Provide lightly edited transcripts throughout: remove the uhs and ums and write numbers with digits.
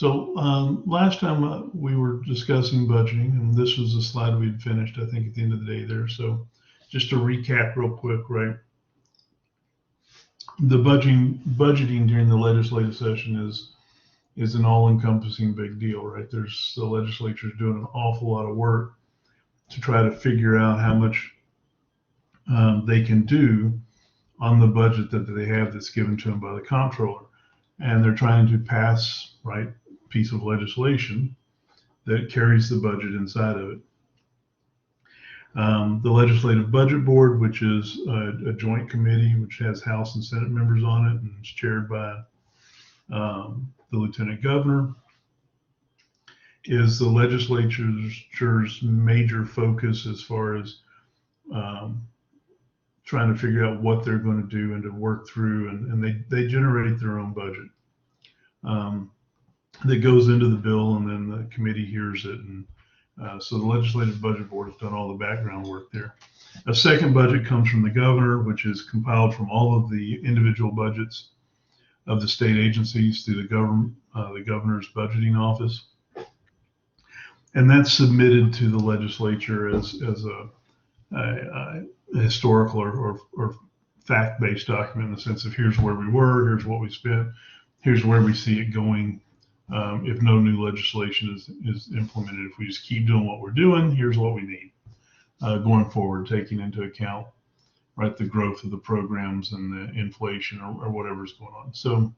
So last time we were discussing budgeting, and this was the slide we'd finished, I think, at the end of the day there. So just to recap real quick, right? The budgeting during the legislative session is an all-encompassing big deal, right? The legislature's doing an awful lot of work to try to figure out how much they can do on the budget that they have that's given to them by the comptroller. And they're trying to pass, right, piece of legislation that carries the budget inside of it. The Legislative Budget Board, which is a joint committee which has House and Senate members on it, and is chaired by the Lieutenant Governor, is the legislature's major focus as far as trying to figure out what they're going to do and to work through, and they generate their own budget that goes into the bill, and then the committee hears it. And so the Legislative Budget Board has done all the background work there. A second budget comes from the governor, which is compiled from all of the individual budgets of the state agencies through the governor's budgeting office. And that's submitted to the legislature as a historical or fact-based document, in the sense of here's where we were, here's what we spent, here's where we see it going. If no new legislation is implemented, if we just keep doing what we're doing, here's what we need going forward, taking into account, right, the growth of the programs and the inflation or whatever's going on. So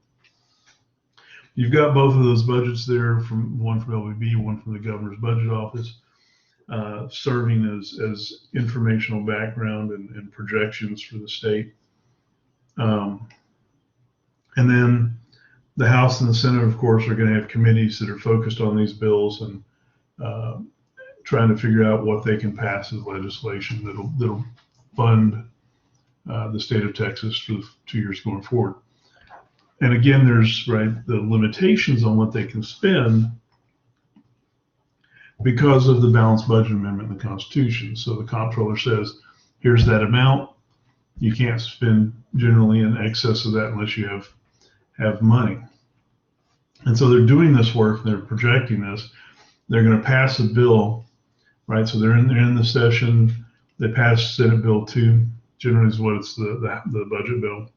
you've got both of those budgets there, one from LBB, one from the governor's budget office, serving as informational background and projections for the state. And then the House and the Senate, of course, are going to have committees that are focused on these bills and trying to figure out what they can pass as legislation that'll fund the state of Texas for the 2 years going forward. And again, there's, right, the limitations on what they can spend because of the balanced budget amendment in the Constitution. So the comptroller says, here's that amount. You can't spend generally in excess of that unless you have money. And so they're doing this work, they're projecting this. They're going to pass a bill, right? So they're in the session. They pass Senate Bill 2, generally is what it's the budget bill.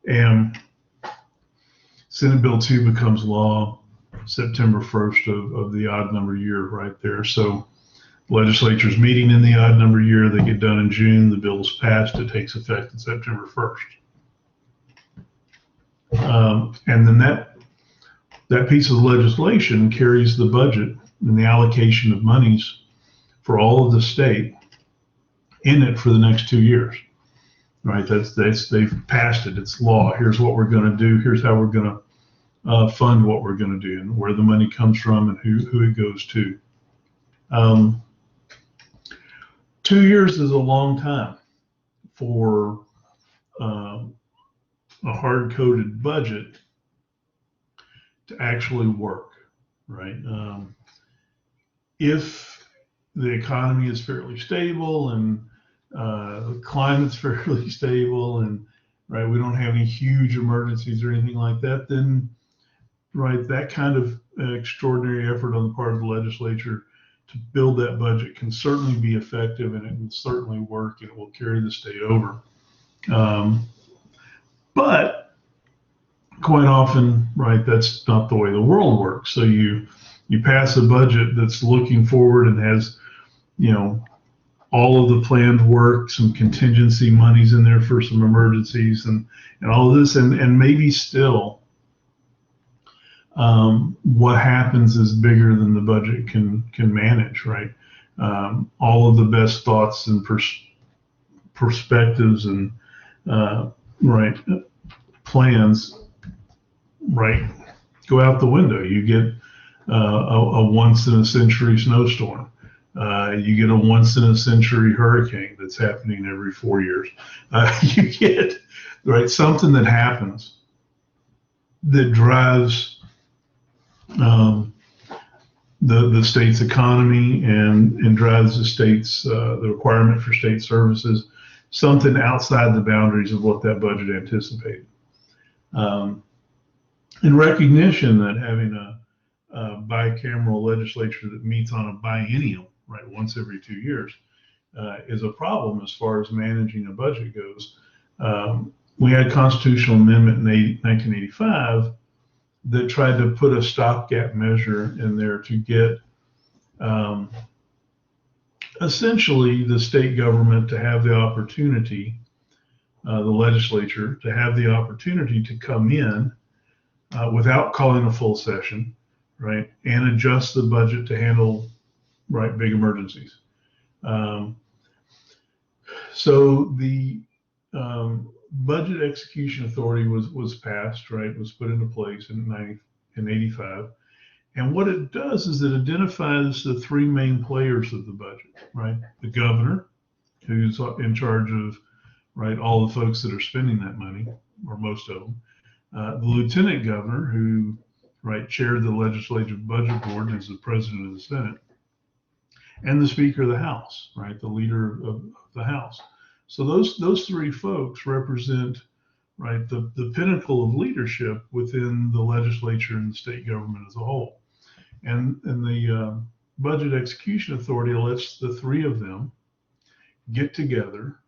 And Senate Bill 2 becomes law September 1st of the odd number year right there. So legislature's meeting in the odd number year, they get done in June, the bill is passed, it takes effect on September 1st. And then that piece of legislation carries the budget and the allocation of monies for all of the state in it for the next 2 years, right? They've passed it, it's law. Here's what we're going to do. Here's how we're going to fund what we're going to do, and where the money comes from and who it goes to. 2 years is a long time for a hard-coded budget to actually work, right? If the economy is fairly stable and the climate's fairly stable and, right, we don't have any huge emergencies or anything like that, then, right, that kind of extraordinary effort on the part of the legislature to build that budget can certainly be effective, and it will certainly work, and it will carry the state over. But quite often, right, that's not the way the world works. So you pass a budget that's looking forward and has, all of the planned work, some contingency monies in there for some emergencies and all of this, and maybe still what happens is bigger than the budget can manage, right? All of the best thoughts and perspectives and right plans, right, go out the window. You get a once in a century snowstorm. You get a once in a century hurricane that's happening every 4 years. You get, right, something that happens that drives the state's economy and drives the state's the requirement for state services, something outside the boundaries of what that budget anticipated. in recognition that having a bicameral legislature that meets on a biennium, right, once every 2 years, is a problem as far as managing a budget goes. We had a constitutional amendment in 1985 that tried to put a stopgap measure in there to get essentially the state government to have the opportunity, the legislature to have the opportunity to come in without calling a full session, right, and adjust the budget to handle, right, big emergencies. So the budget execution authority was passed, right, was put into place in 85. And what it does is it identifies the three main players of the budget, right? The governor, who's in charge of, right, all the folks that are spending that money, or most of them. The lieutenant governor, who, right, chaired the legislative budget board and is the president of the Senate, and the Speaker of the House, right, the leader of the House. So those three folks represent, right, the pinnacle of leadership within the legislature and the state government as a whole. And the budget execution authority lets the three of them get together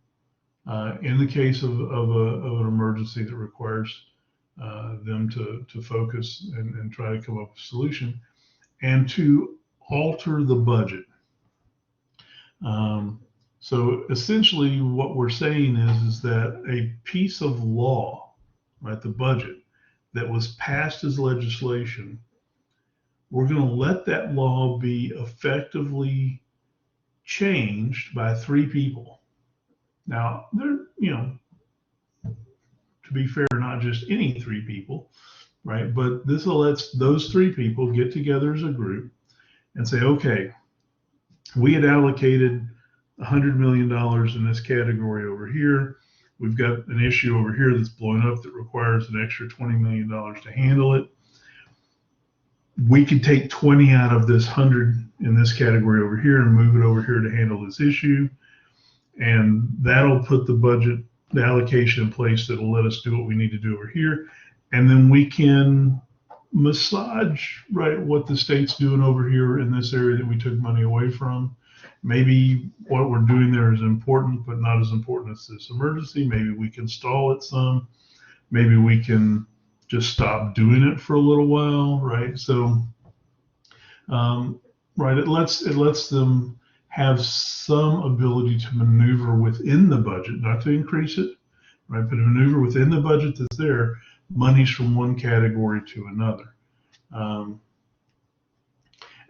in the case of an emergency that requires them to focus and try to come up with a solution, and to alter the budget. So essentially what we're saying is that a piece of law, right, the budget, that was passed as legislation, we're going to let that law be effectively changed by three people. Now, they're, to be fair, not just any three people, right? But this lets those three people get together as a group and say, okay, we had allocated $100 million in this category over here. We've got an issue over here that's blowing up that requires an extra $20 million to handle it. We could take 20 out of this 100 in this category over here and move it over here to handle this issue. And that'll put the budget, the allocation in place that'll let us do what we need to do over here. And then we can massage, right, what the state's doing over here in this area that we took money away from. Maybe what we're doing there is important, but not as important as this emergency. Maybe we can stall it some. Maybe we can just stop doing it for a little while, right? So, right, it lets them have some ability to maneuver within the budget, not to increase it, right, but to maneuver within the budget that's there, monies from one category to another.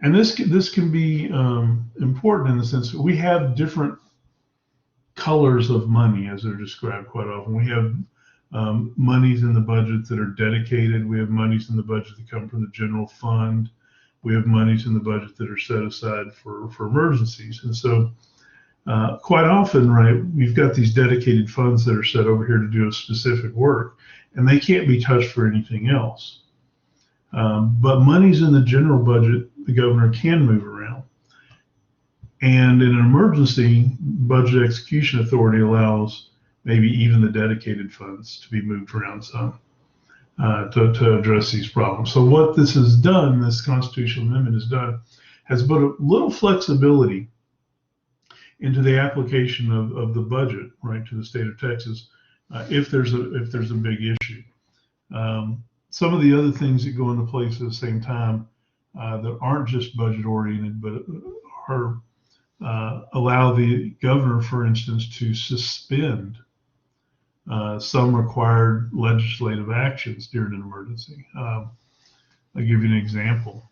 And this can be important in the sense that we have different colors of money, as they're described quite often. We have monies in the budget that are dedicated. We have monies in the budget that come from the general fund. We have monies in the budget that are set aside for emergencies. And so quite often, right, we've got these dedicated funds that are set over here to do a specific work, and they can't be touched for anything else. But monies in the general budget, the governor can move around. And in an emergency, budget execution authority allows maybe even the dedicated funds to be moved around some to address these problems. So what this has done, this constitutional amendment has done, has put a little flexibility into the application of the budget, right, to the state of Texas, if there's a big issue. Some of the other things that go into place at the same time that aren't just budget oriented, but are allow the governor, for instance, to suspend some required legislative actions during an emergency. I'll give you an example.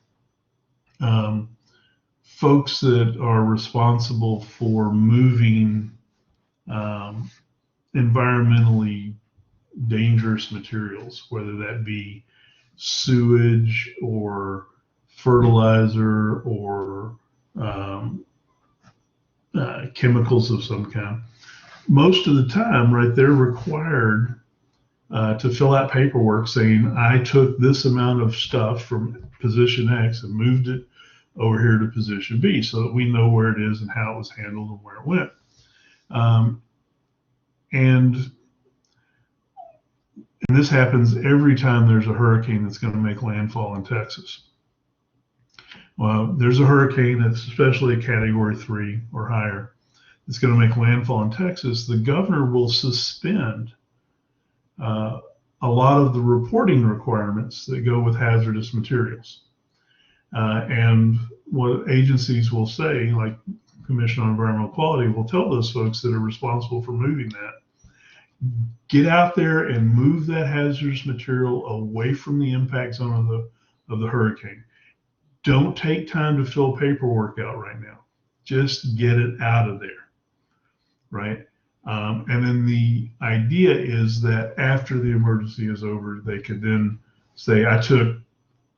Folks that are responsible for moving environmentally dangerous materials, whether that be sewage or fertilizer or chemicals of some kind. Most of the time, right, they're required to fill out paperwork saying, I took this amount of stuff from position X and moved it over here to position B, so that we know where it is and how it was handled and where it went. And And this happens every time there's a hurricane that's going to make landfall in Texas. Well, there's a hurricane that's especially a Category 3 or higher that's going to make landfall in Texas. The governor will suspend a lot of the reporting requirements that go with hazardous materials. And what agencies will say, like Commission on Environmental Quality, will tell those folks that are responsible for moving that, get out there and move that hazardous material away from the impact zone of the hurricane. Don't take time to fill paperwork out right now. Just get it out of there, right? And then the idea is that after the emergency is over, they could then say, I took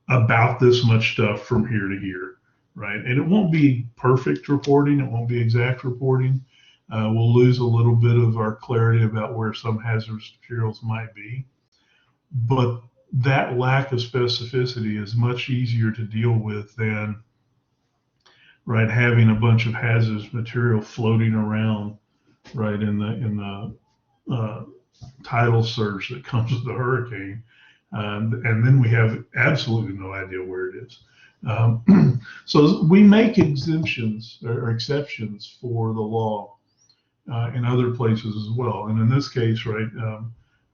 about this much stuff from here to here, right? And it won't be perfect reporting. It won't be exact reporting. We'll lose a little bit of our clarity about where some hazardous materials might be. But that lack of specificity is much easier to deal with than, right, having a bunch of hazardous material floating around, right, in the tidal surge that comes with the hurricane. And then we have absolutely no idea where it is. So we make exemptions or exceptions for the law in other places as well. And in this case, right,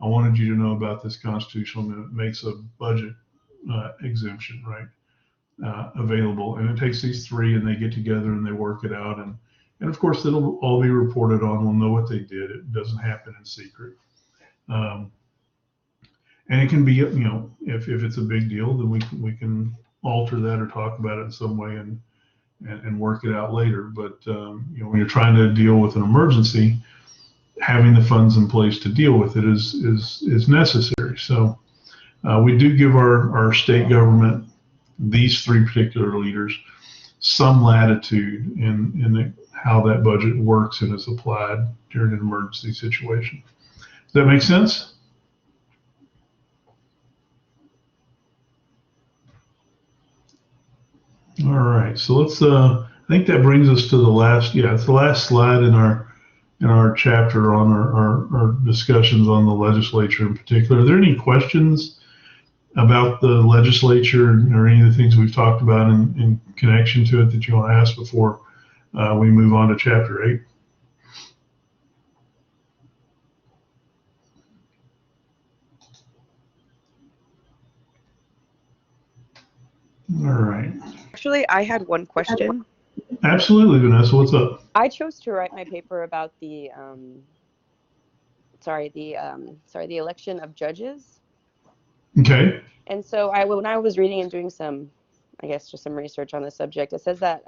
I wanted you to know about this constitutional amendment. It makes a budget exemption, right, available. And it takes these three and they get together and they work it out. And of course, it'll all be reported on. We'll know what they did. It doesn't happen in secret. And it can be, if it's a big deal, then we can alter that or talk about it in some way and work it out later. But when you're trying to deal with an emergency, having the funds in place to deal with it is necessary. So we do give our state government, these three particular leaders, some latitude in how that budget works and is applied during an emergency situation. Does that make sense? All right, so let's. I think that brings us to the last. Yeah, it's the last slide in our chapter on our discussions on the legislature in particular. Are there any questions about the legislature or any of the things we've talked about in connection to it that you want to ask before we move on to chapter 8? All right. Actually, I had one question. Absolutely, Vanessa. What's up? I chose to write my paper about the election of judges. Okay. And so when I was reading and doing some research on the subject, it says that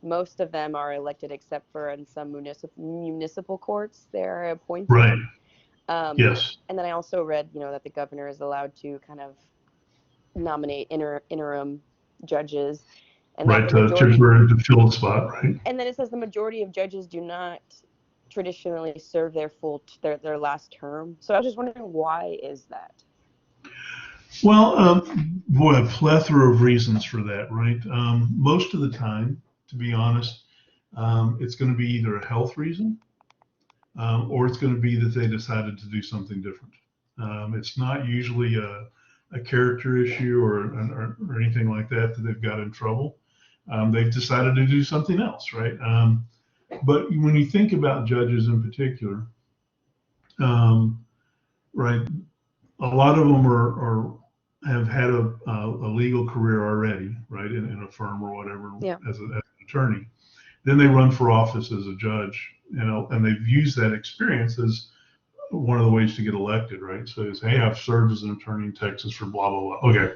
most of them are elected except for in some municipal courts they're appointed. Right. Yes. And then I also read, that the governor is allowed to kind of nominate interim judges. And right, to fill the spot, right? And then it says the majority of judges do not traditionally serve their last term. So I was just wondering, why is that? Well, a plethora of reasons for that, right? Most of the time, to be honest, it's going to be either a health reason or it's going to be that they decided to do something different. It's not usually a character issue or anything like that they've got in trouble. They've decided to do something else, right? But when you think about judges in particular, right, a lot of them have had a legal career already, right, in a firm or whatever, yeah, as an attorney. Then they run for office as a judge, and they've used that experience as one of the ways to get elected, right? So it's, hey, I've served as an attorney in Texas for blah, blah, blah. Okay.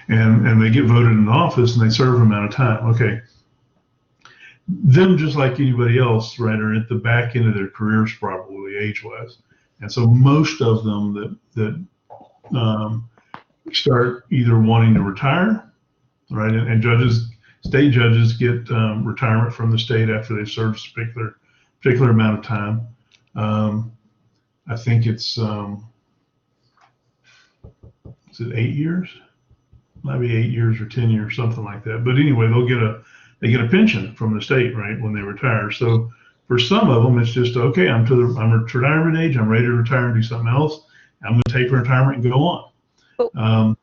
And they get voted in office and they serve an amount of time. Okay. Them, just like anybody else, right, are at the back end of their careers, probably age-wise. And so most of them that start either wanting to retire, right? And state judges get retirement from the state after they've served a particular amount of time. I think it's, is it 8 years? Might be 8 years or 10 years, something like that. But anyway, they get a pension from the state, right, when they retire. So for some of them, it's just, okay, I'm at retirement age, I'm ready to retire and do something else. I'm going to take retirement and go on. But Um,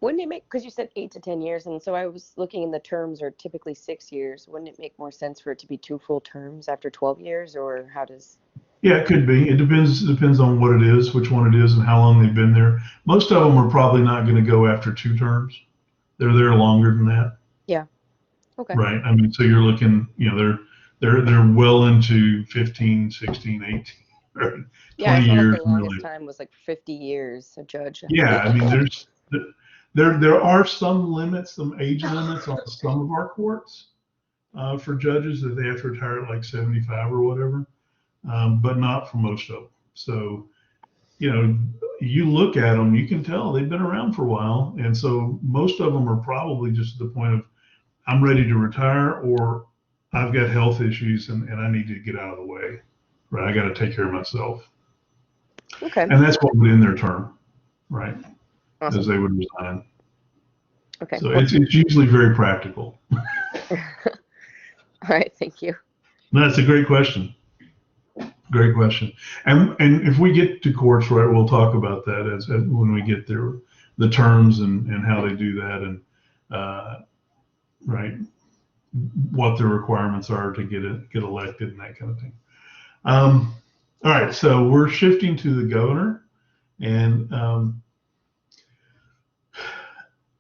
wouldn't it make, because you said 8 to 10 years, and so I was looking, and the terms are typically 6 years. Wouldn't it make more sense for it to be 2 full terms after 12 years, or how does? yeah, it could be. It depends on what it is, which one it is, and how long they've been there. Most of them are probably not going to go after 2 terms. They're there longer than that. Yeah. Okay. Right. I mean, so you're looking, they're well into 15, 16, 18, right? Yeah, I 20 saw like years the longest really. time was like 50 years, a judge. Yeah, I mean, there are some limits, some age limits on some of our courts for judges that they have to retire at like 75 or whatever, but not for most of them. So, you look at them, you can tell they've been around for a while, and so most of them are probably just at the point of I'm ready to retire, or I've got health issues and I need to get out of the way, right? I got to take care of myself. Okay. And that's what would end their term, right? Awesome. As they would resign. Okay. So it's usually very practical. All right. Thank you. No, that's a great question. Great question. And if we get to courts, right, we'll talk about that as when we get there, the terms and how they do that, and right, what the requirements are to get elected and that kind of thing. All right, so we're shifting to the governor, and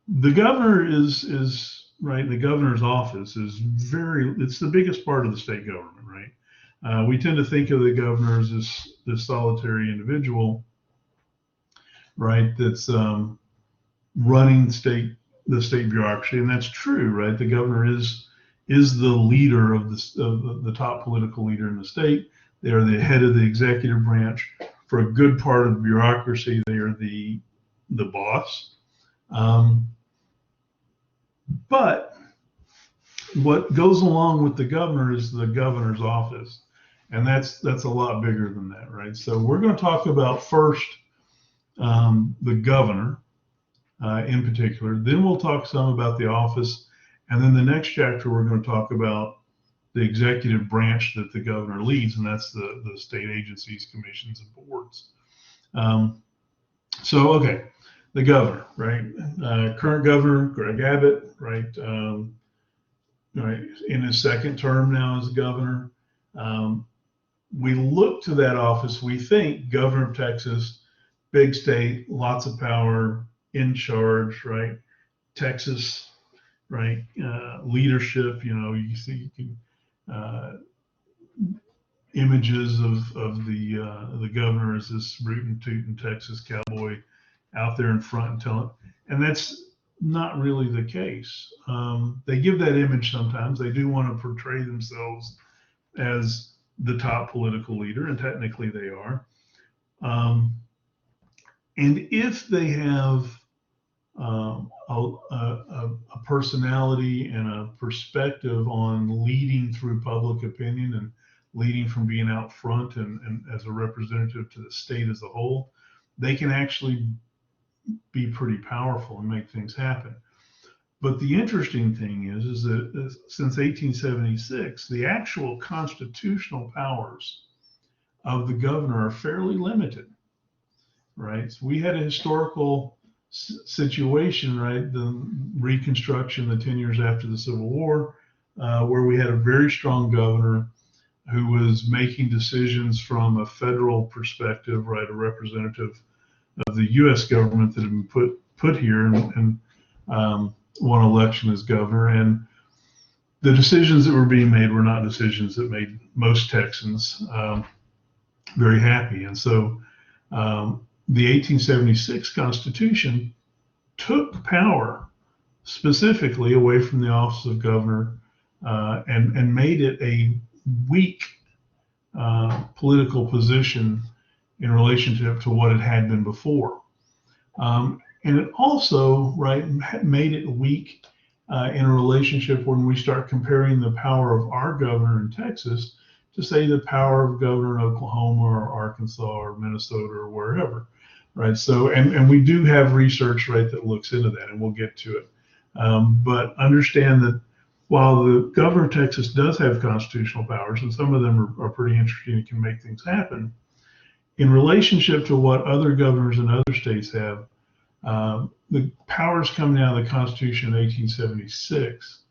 the governor is right. The governor's office is it's the biggest part of the state government, right? We tend to think of the governor as this solitary individual, right? That's running the state bureaucracy, and that's true, right? The governor is the leader of the top political leader in the state. They are the head of the executive branch. For a good part of the bureaucracy, they are the boss. But what goes along with the governor is the governor's office, and that's a lot bigger than that, right? So we're going to talk about first the governor in particular. Then we'll talk some about the office, and then the next chapter we're going to talk about the executive branch that the governor leads, and that's the state agencies, commissions, and boards. So, okay, the governor, right? Current governor, Greg Abbott, right? Right, in his second term now as governor. We look to that office, we think governor of Texas, big state, lots of power, in charge, right? Texas, right? Leadership, you see images of the governor as this rootin' tootin' Texas cowboy out there in front and telling, and that's not really the case. They give that image sometimes. They do want to portray themselves as the top political leader, and technically they are. And if they have a personality and a perspective on leading through public opinion and leading from being out front and as a representative to the state as a whole, they can actually be pretty powerful and make things happen. But the interesting thing is that since 1876, the actual constitutional powers of the governor are fairly limited, right? So we had a historical situation, right? The Reconstruction, the 10 years after the Civil War, where we had a very strong governor who was making decisions from a federal perspective, right? A representative of the U.S. government that had been put here and won election as governor. And the decisions that were being made were not decisions that made most Texans very happy. And so the 1876 Constitution took power specifically away from the office of governor and made it a weak political position in relationship to what it had been before. And it also, right, made it weak in a relationship when we start comparing the power of our governor in Texas to, say, the power of governor in Oklahoma or Arkansas or Minnesota or wherever, right? So, and we do have research, right, that looks into that, and we'll get to it. But understand that while the governor of Texas does have constitutional powers, and some of them are pretty interesting and can make things happen, in relationship to what other governors in other states have, the powers coming out of the Constitution of 1876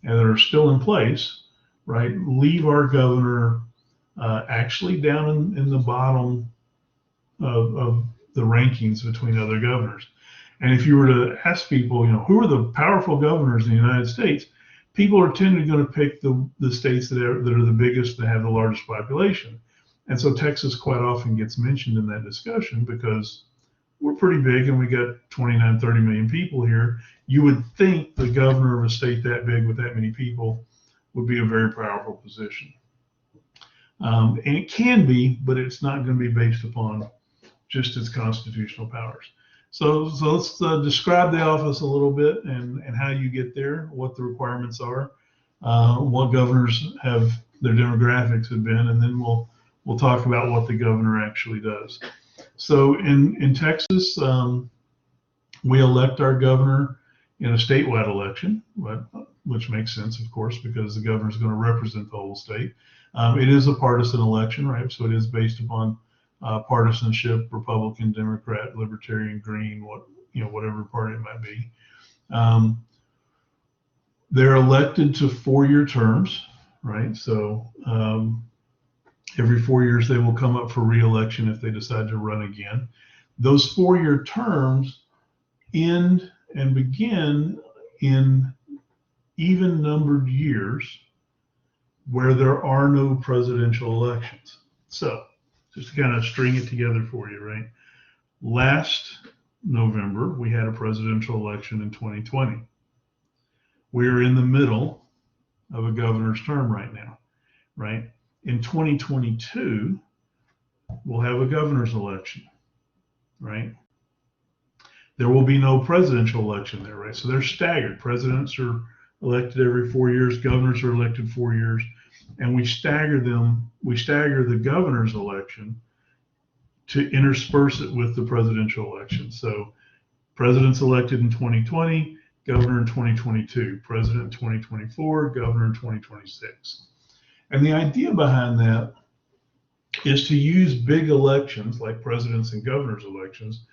and that are still in place, right, leave our governor actually down in the bottom of the rankings between other governors. And if you were to ask people, who are the powerful governors in the United States, people are tending going to pick the states that are the biggest, that have the largest population. And so Texas quite often gets mentioned in that discussion because we're pretty big and we got 29, 30 million people here. You would think the governor of a state that big with that many people would be a very powerful position. And it can be, but it's not going to be based upon just its constitutional powers. So let's describe the office a little bit and how you get there, what the requirements are, what governors have, their demographics have been, and then we'll talk about what the governor actually does. So in Texas, we elect our governor in a statewide election, which makes sense, of course, because the governor is going to represent the whole state. It is a partisan election, right? So it is based upon partisanship, Republican, Democrat, Libertarian, Green, whatever party it might be. They're elected to 4-year terms, right? So every 4 years they will come up for re-election if they decide to run again. Those 4-year terms end and begin in even numbered years where there are no presidential elections. So just to kind of string it together for you, right? Last November, we had a presidential election in 2020. We're in the middle of a governor's term right now, right? In 2022, we'll have a governor's election, right? There will be no presidential election there, right? So they're staggered. Presidents are elected every 4 years, governors are elected 4 years, and we stagger them. We stagger the governor's election to intersperse it with the presidential election. So president's elected in 2020, governor in 2022, president in 2024, governor in 2026. And the idea behind that is to use big elections like presidents and governors elections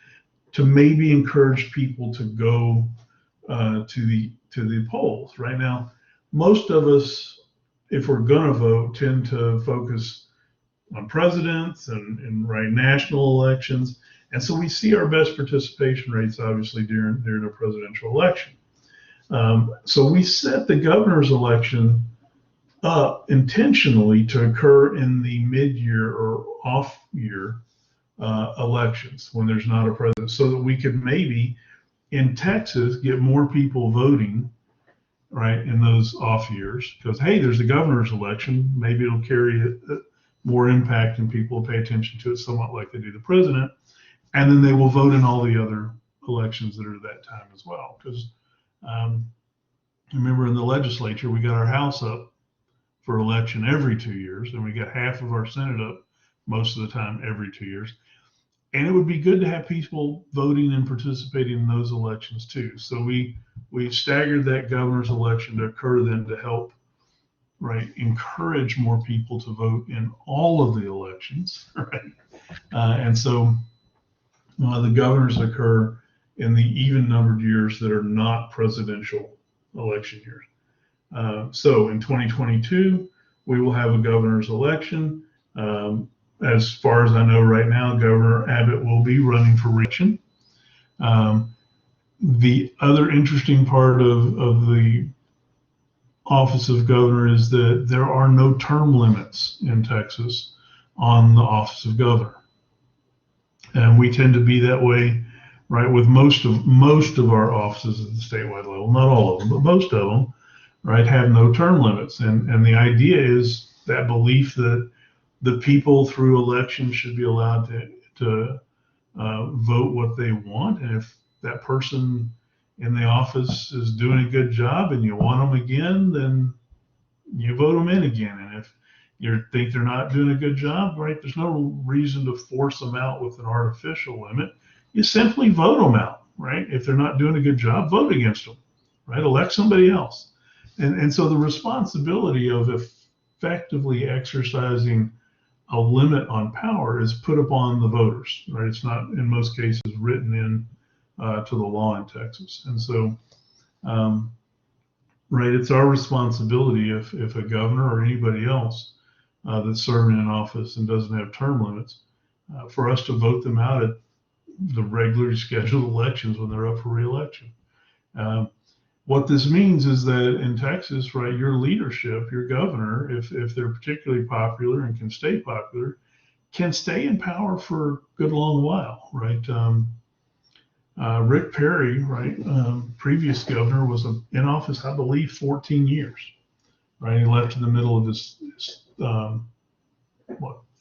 to maybe encourage people to go to the polls. Right now, most of us, if we're going to vote, tend to focus on presidents and national elections. And so we see our best participation rates, obviously, during a presidential election. So we set the governor's election up intentionally to occur in the mid-year or off-year elections when there's not a president, so that we could maybe in Texas get more people voting, right, in those off years, because hey, there's a governor's election, maybe it'll carry more impact and people will pay attention to it somewhat like they do the president, and then they will vote in all the other elections that are at that time as well. Because remember, in the legislature, we got our House up for election every 2 years, and we got half of our Senate up most of the time every 2 years. And it would be good to have people voting and participating in those elections too. So we staggered that governor's election to occur then to help, right, encourage more people to vote in all of the elections, right? And so the governors occur in the even numbered years that are not presidential election years. So in 2022, we will have a governor's election. As far as I know right now, Governor Abbott will be running for re-election. The other interesting part of the office of governor is that there are no term limits in Texas on the office of governor. And we tend to be that way, right, with most of our offices at the statewide level, not all of them, but most of them, right, have no term limits. And the idea is that belief that the people through elections should be allowed to vote what they want. And if that person in the office is doing a good job and you want them again, then you vote them in again. And if you think they're not doing a good job, right, there's no reason to force them out with an artificial limit. You simply vote them out, right? If they're not doing a good job, vote against them, right? Elect somebody else. And so the responsibility of effectively exercising a limit on power is put upon the voters, right? It's not in most cases written in to the law in Texas. And so, right, it's our responsibility if a governor or anybody else that's serving in office and doesn't have term limits, for us to vote them out at the regularly scheduled elections when they're up for re-election. What this means is that in Texas, right, your leadership, your governor, if they're particularly popular and can stay popular, can stay in power for a good long while, right? Rick Perry, right, previous governor, was in office, I believe, 14 years, right? He left in the middle of his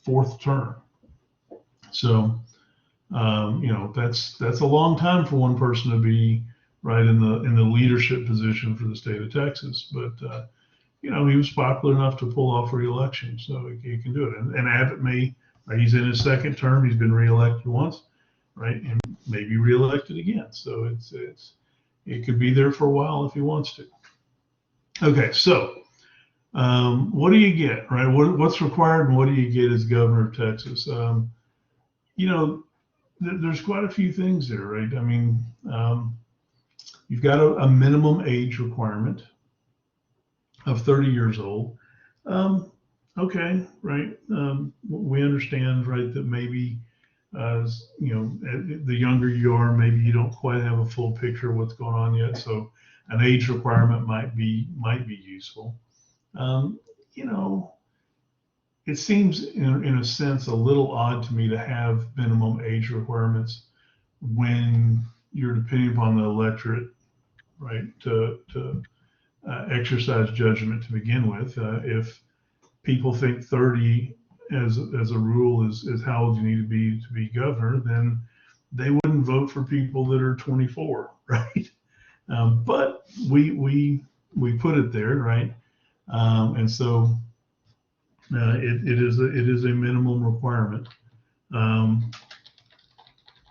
fourth term. So, that's a long time for one person to be right in the leadership position for the state of Texas. But he was popular enough to pull off re-election, so he can do it. And Abbott may, right, he's in his second term. He's been re-elected once, right, and maybe re-elected again. So it could be there for a while if he wants to. Okay, so what do you get, right? What's required and what do you get as governor of Texas? There's quite a few things there, right? I mean, you've got a minimum age requirement of 30 years old. Okay, right. We understand, right, that maybe, the younger you are, maybe you don't quite have a full picture of what's going on yet. So an age requirement might be useful. It seems in a sense a little odd to me to have minimum age requirements when you're depending upon the electorate, right, to exercise judgment to begin with. If people think 30 as a rule is how old you need to be governor, then they wouldn't vote for people that are 24, right? But we put it there, right? And so it is a minimum requirement. The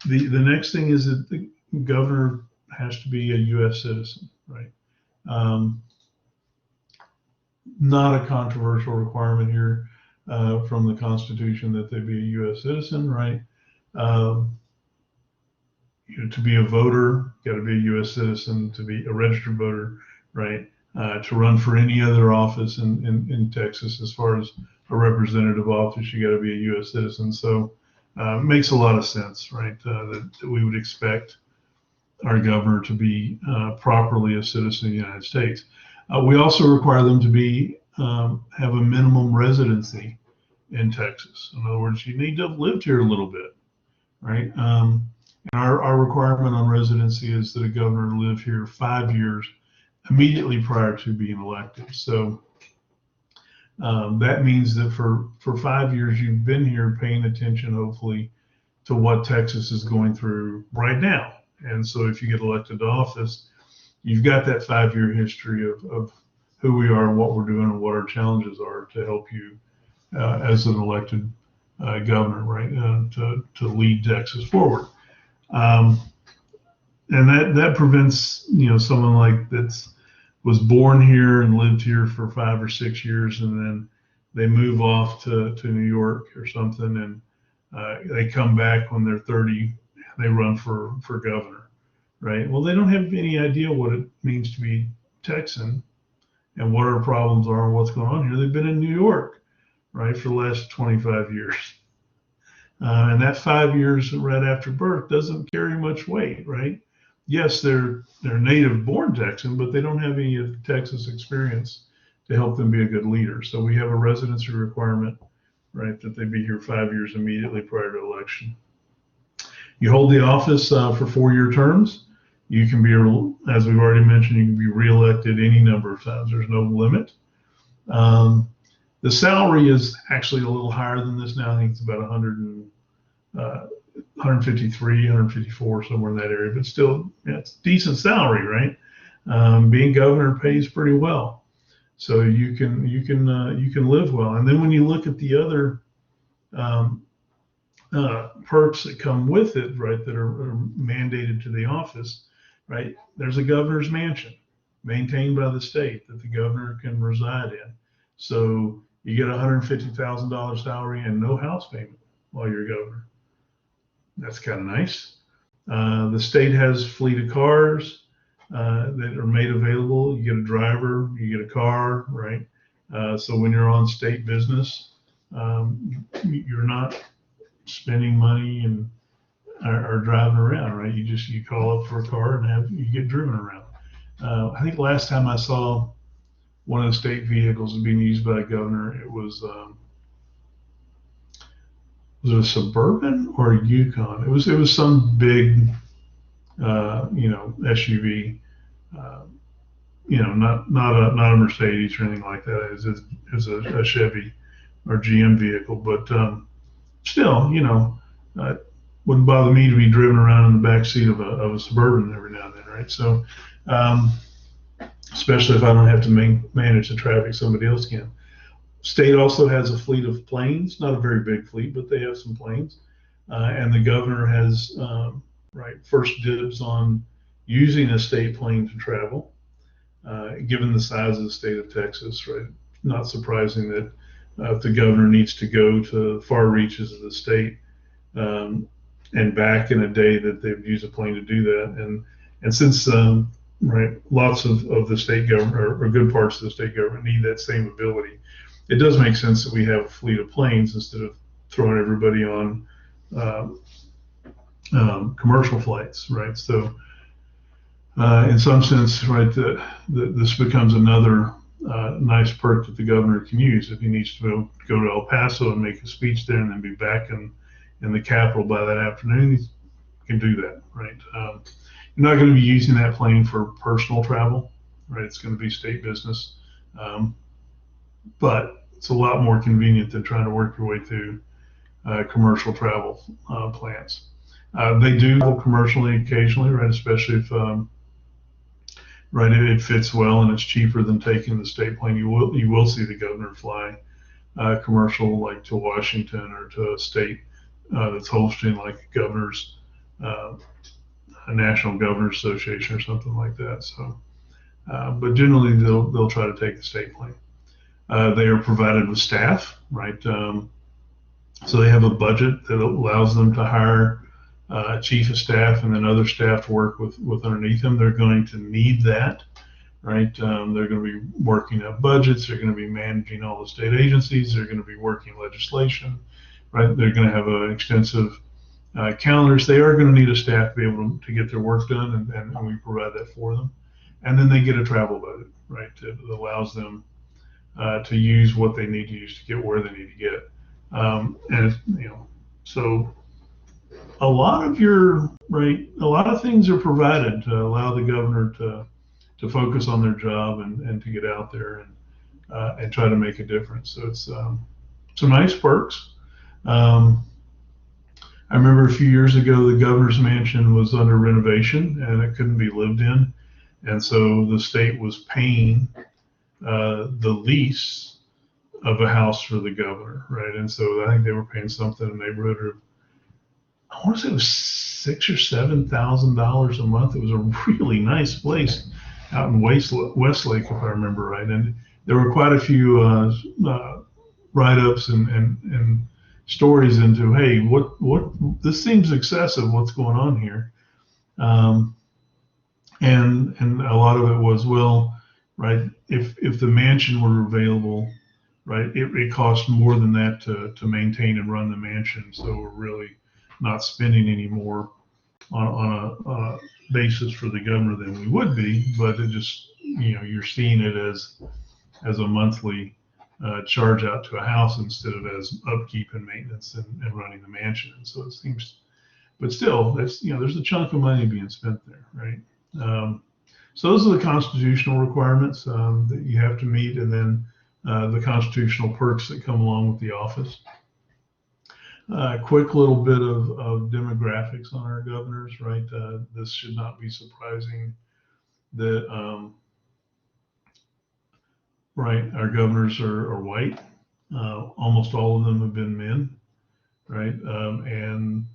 next thing is that the governor has to be a U.S. citizen, right? Not a controversial requirement here from the Constitution that they be a U.S. citizen, right? To be a voter, got to be a U.S. citizen. To be a registered voter, right? To run for any other office in Texas, as far as a representative office, you got to be a U.S. citizen. So it makes a lot of sense, right? That we would expect our governor to be properly a citizen of the United States. We also require them to have a minimum residency in Texas. In other words, you need to have lived here a little bit, right? And our requirement on residency is that a governor live here 5 years immediately prior to being elected. So that means that for 5 years you've been here paying attention, hopefully, to what Texas is going through right now. And so if you get elected to office, you've got that 5-year history of who we are and what we're doing and what our challenges are to help you as an elected governor, right, to lead Texas forward. And that prevents, someone like was born here and lived here for 5 or 6 years, and then they move off to New York or something, and they come back when they're 30, they run for governor, right? Well, they don't have any idea what it means to be Texan and what our problems are and what's going on here. They've been in New York, right, for the last 25 years. And that 5 years right after birth doesn't carry much weight, right? Yes, they're native born Texan, but they don't have any of the Texas experience to help them be a good leader. So we have a residency requirement, right, that they be here 5 years immediately prior to election. You hold the office for 4-year terms. You can be, as we've already mentioned, you can be reelected any number of times. There's no limit. The salary is actually a little higher than this now. I think it's about 153, 154, somewhere in that area, but still, it's a decent salary, right? Being governor pays pretty well, so you can live well. And then when you look at the other perks that come with it, right, that are mandated to the office, right? There's a governor's mansion maintained by the state that the governor can reside in. So You get $150,000 salary and no house payment while you're governor. That's kind of nice. The state has fleet of cars that are made available. You get a driver, you get a car, right? So when you're on state business, you're not spending money and are driving around, right? You call up for a car and you get driven around. I think last time I saw one of the state vehicles being used by a governor, it was it a Suburban or a Yukon? It was some big, SUV. Not a Mercedes or anything like that. It was a Chevy or GM vehicle, but still, wouldn't bother me to be driven around in the back seat of a Suburban every now and then, right? So, especially if I don't have to manage the traffic, somebody else can. State also has a fleet of planes, not a very big fleet, but they have some planes. And the governor has first dibs on using a state plane to travel, given the size of the state of Texas, right? Not surprising that if the governor needs to go to far reaches of the state and back in a day, that they'd use a plane to do that. And since lots of the state government or good parts of the state government need that same ability, it does make sense that we have a fleet of planes instead of throwing everybody on commercial flights, right? So in some sense, right, this becomes another nice perk that the governor can use if he needs to go to El Paso and make a speech there and then be back in the Capitol by that afternoon. He can do that, right? You're not going to be using that plane for personal travel, right? It's going to be state business, but it's a lot more convenient than trying to work your way through commercial travel plans. They do travel commercially occasionally, right? Especially if it fits well and it's cheaper than taking the state plane. You will see the governor fly commercial, like to Washington or to a state that's hosting, like a National Governors Association or something like that. So, but generally they'll try to take the state plane. They are provided with staff, right? So they have a budget that allows them to hire a chief of staff and then other staff to work with underneath them. They're going to need that, right? They're going to be working up budgets. They're going to be managing all the state agencies. They're going to be working legislation, right? They're going to have an extensive calendars. They are going to need a staff to be able to get their work done, and we provide that for them. And then they get a travel budget, right? That allows them to use what they need to use to get where they need to get. So a lot of things are provided to allow the governor to focus on their job and to get out there and try to make a difference. So it's some nice perks. I remember a few years ago, the governor's mansion was under renovation and it couldn't be lived in. And so the state was paying the lease of a house for the governor, right? And so I think they were paying something in the neighborhood of, I want to say it was $6,000 or $7,000 a month. It was a really nice place out in Westlake, if I remember right. And there were quite a few write-ups and stories into, hey, what this seems excessive. What's going on here? And a lot of it was, well, right, if the mansion were available, right, it cost more than that to maintain and run the mansion. So we're really not spending any more on a basis for the governor than we would be, but it just, you're seeing it as a monthly charge out to a house instead of as upkeep and maintenance and running the mansion. And so it seems, but still, that's, there's a chunk of money being spent there, right? So those are the constitutional requirements that you have to meet, and then the constitutional perks that come along with the office. Quick little bit of demographics on our governors, right? This should not be surprising that, right, our governors are white. Almost all of them have been men, right? And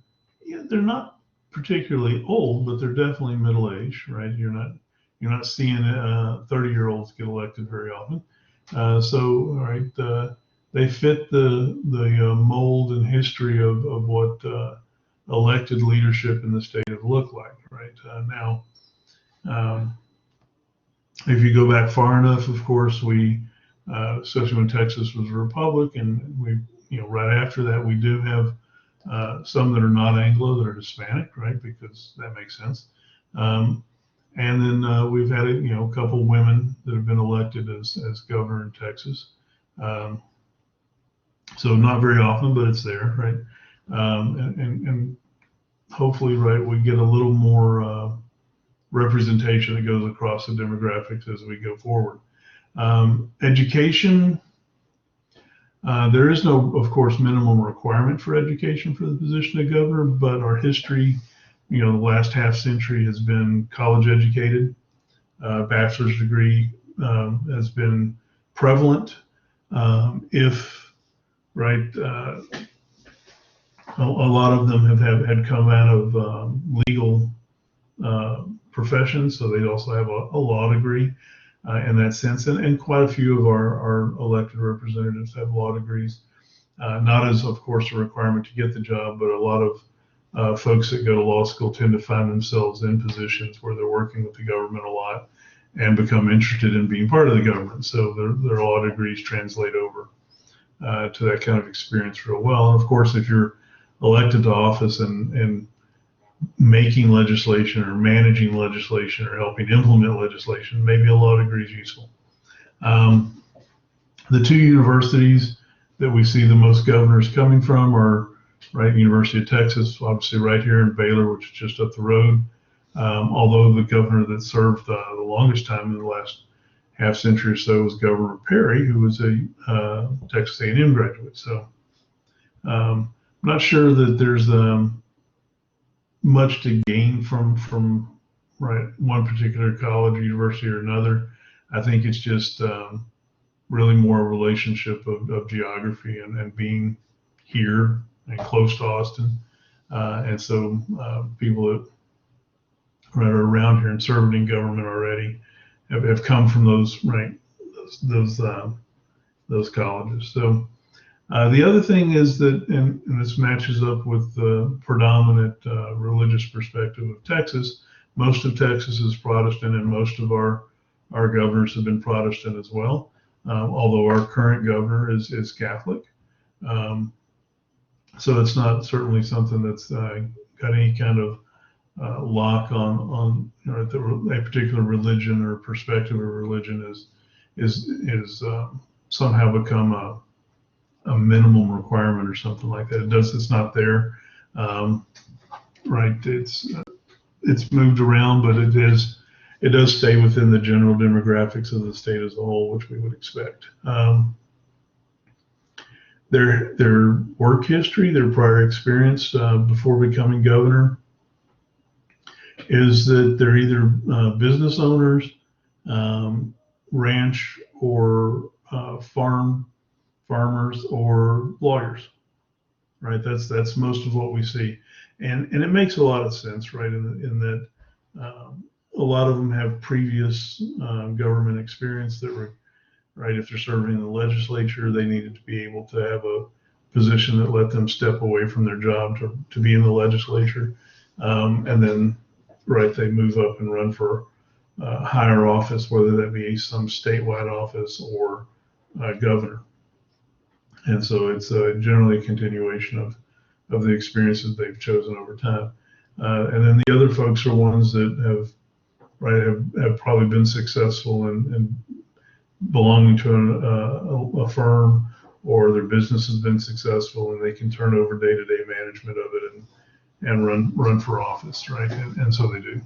they're not particularly old, but they're definitely middle-aged, right? You're not seeing 30-year-olds get elected very often. So, all right, they fit the mold and history of what elected leadership in the state have looked like, right? Now, if you go back far enough, of course, we, especially when Texas was a republic, and we, right after that, we do have some that are not Anglo, that are Hispanic, right? Because that makes sense. And then we've had a couple women that have been elected as governor in Texas. So not very often, but it's there, right? And hopefully, right, we get a little more representation that goes across the demographics as we go forward. Education, there is no, of course, minimum requirement for education for the position of governor, but our history, the last half century has been college educated. Bachelor's degree has been prevalent. A lot of them had come out of legal professions, so they also have a law degree in that sense, and quite a few of our elected representatives have law degrees. Not as, of course, a requirement to get the job, but a lot of folks that go to law school tend to find themselves in positions where they're working with the government a lot and become interested in being part of the government. So their law degrees translate over to that kind of experience real well. And of course, if you're elected to office and making legislation or managing legislation or helping implement legislation, maybe a law degree is useful. The two universities that we see the most governors coming from are, right, University of Texas, obviously right here, in Baylor, which is just up the road. Although the governor that served the longest time in the last half century or so was Governor Perry, who was a Texas A&M graduate. So I'm not sure that there's much to gain from right one particular college or university or another. I think it's just really more a relationship of geography and being here and close to Austin. And so people that are around here and serving in government already have come from those colleges. So the other thing is that, and this matches up with the predominant religious perspective of Texas. Most of Texas is Protestant, and most of our governors have been Protestant as well. Although our current governor is Catholic, so it's not certainly something that's got any kind of lock on a particular religion or perspective of religion is somehow become a minimum requirement or something like that. It's not there, right? It's moved around, but it does stay within the general demographics of the state as a whole, which we would expect. Their work history, their prior experience before becoming governor, is that they're either business owners, ranch or farmers, or lawyers, right? That's most of what we see, and it makes a lot of sense, right? In that a lot of them have previous government experience that were, right, if they're serving in the legislature, they needed to be able to have a position that let them step away from their job to be in the legislature, and then, right, they move up and run for higher office, whether that be some statewide office or governor. And so it's generally a continuation of the experiences they've chosen over time. And then the other folks are ones that have probably been successful in belonging to a firm, or their business has been successful and they can turn over day-to-day management of it and run for office, right? And so they do.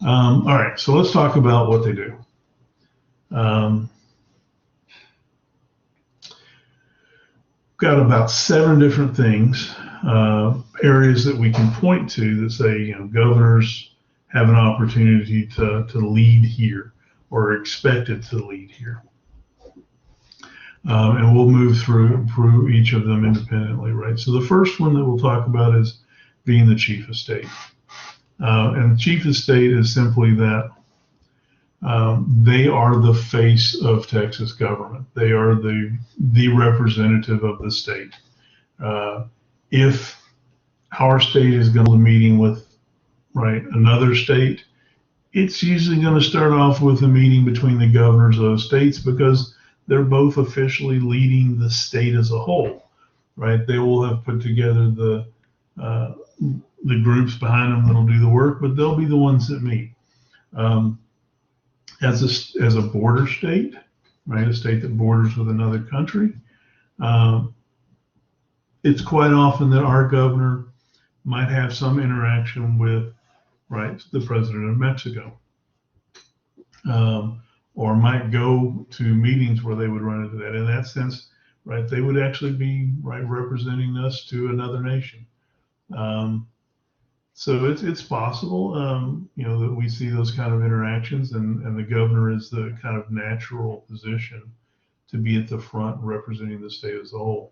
All right, so let's talk about what they do. Got about 7 different things, areas that we can point to that say, governors have an opportunity to lead here, or are expected to lead here. And we'll move through each of them independently, right? So the first one that we'll talk about is being the chief of state. And the chief of state is simply that They are the face of Texas government. They are the representative of the state. If our state is going to be meeting with another state, it's usually going to start off with a meeting between the governors of those states because they're both officially leading the state as a whole, right? They will have put together the groups behind them that'll do the work, but they'll be the ones that meet. As a border state, right, a state that borders with another country, it's quite often that our governor might have some interaction with, the president of Mexico, or might go to meetings where they would run into that. In that sense, they would actually be representing us to another nation. So it's possible, that we see those kind of interactions, and the governor is the kind of natural position to be at the front representing the state as a whole.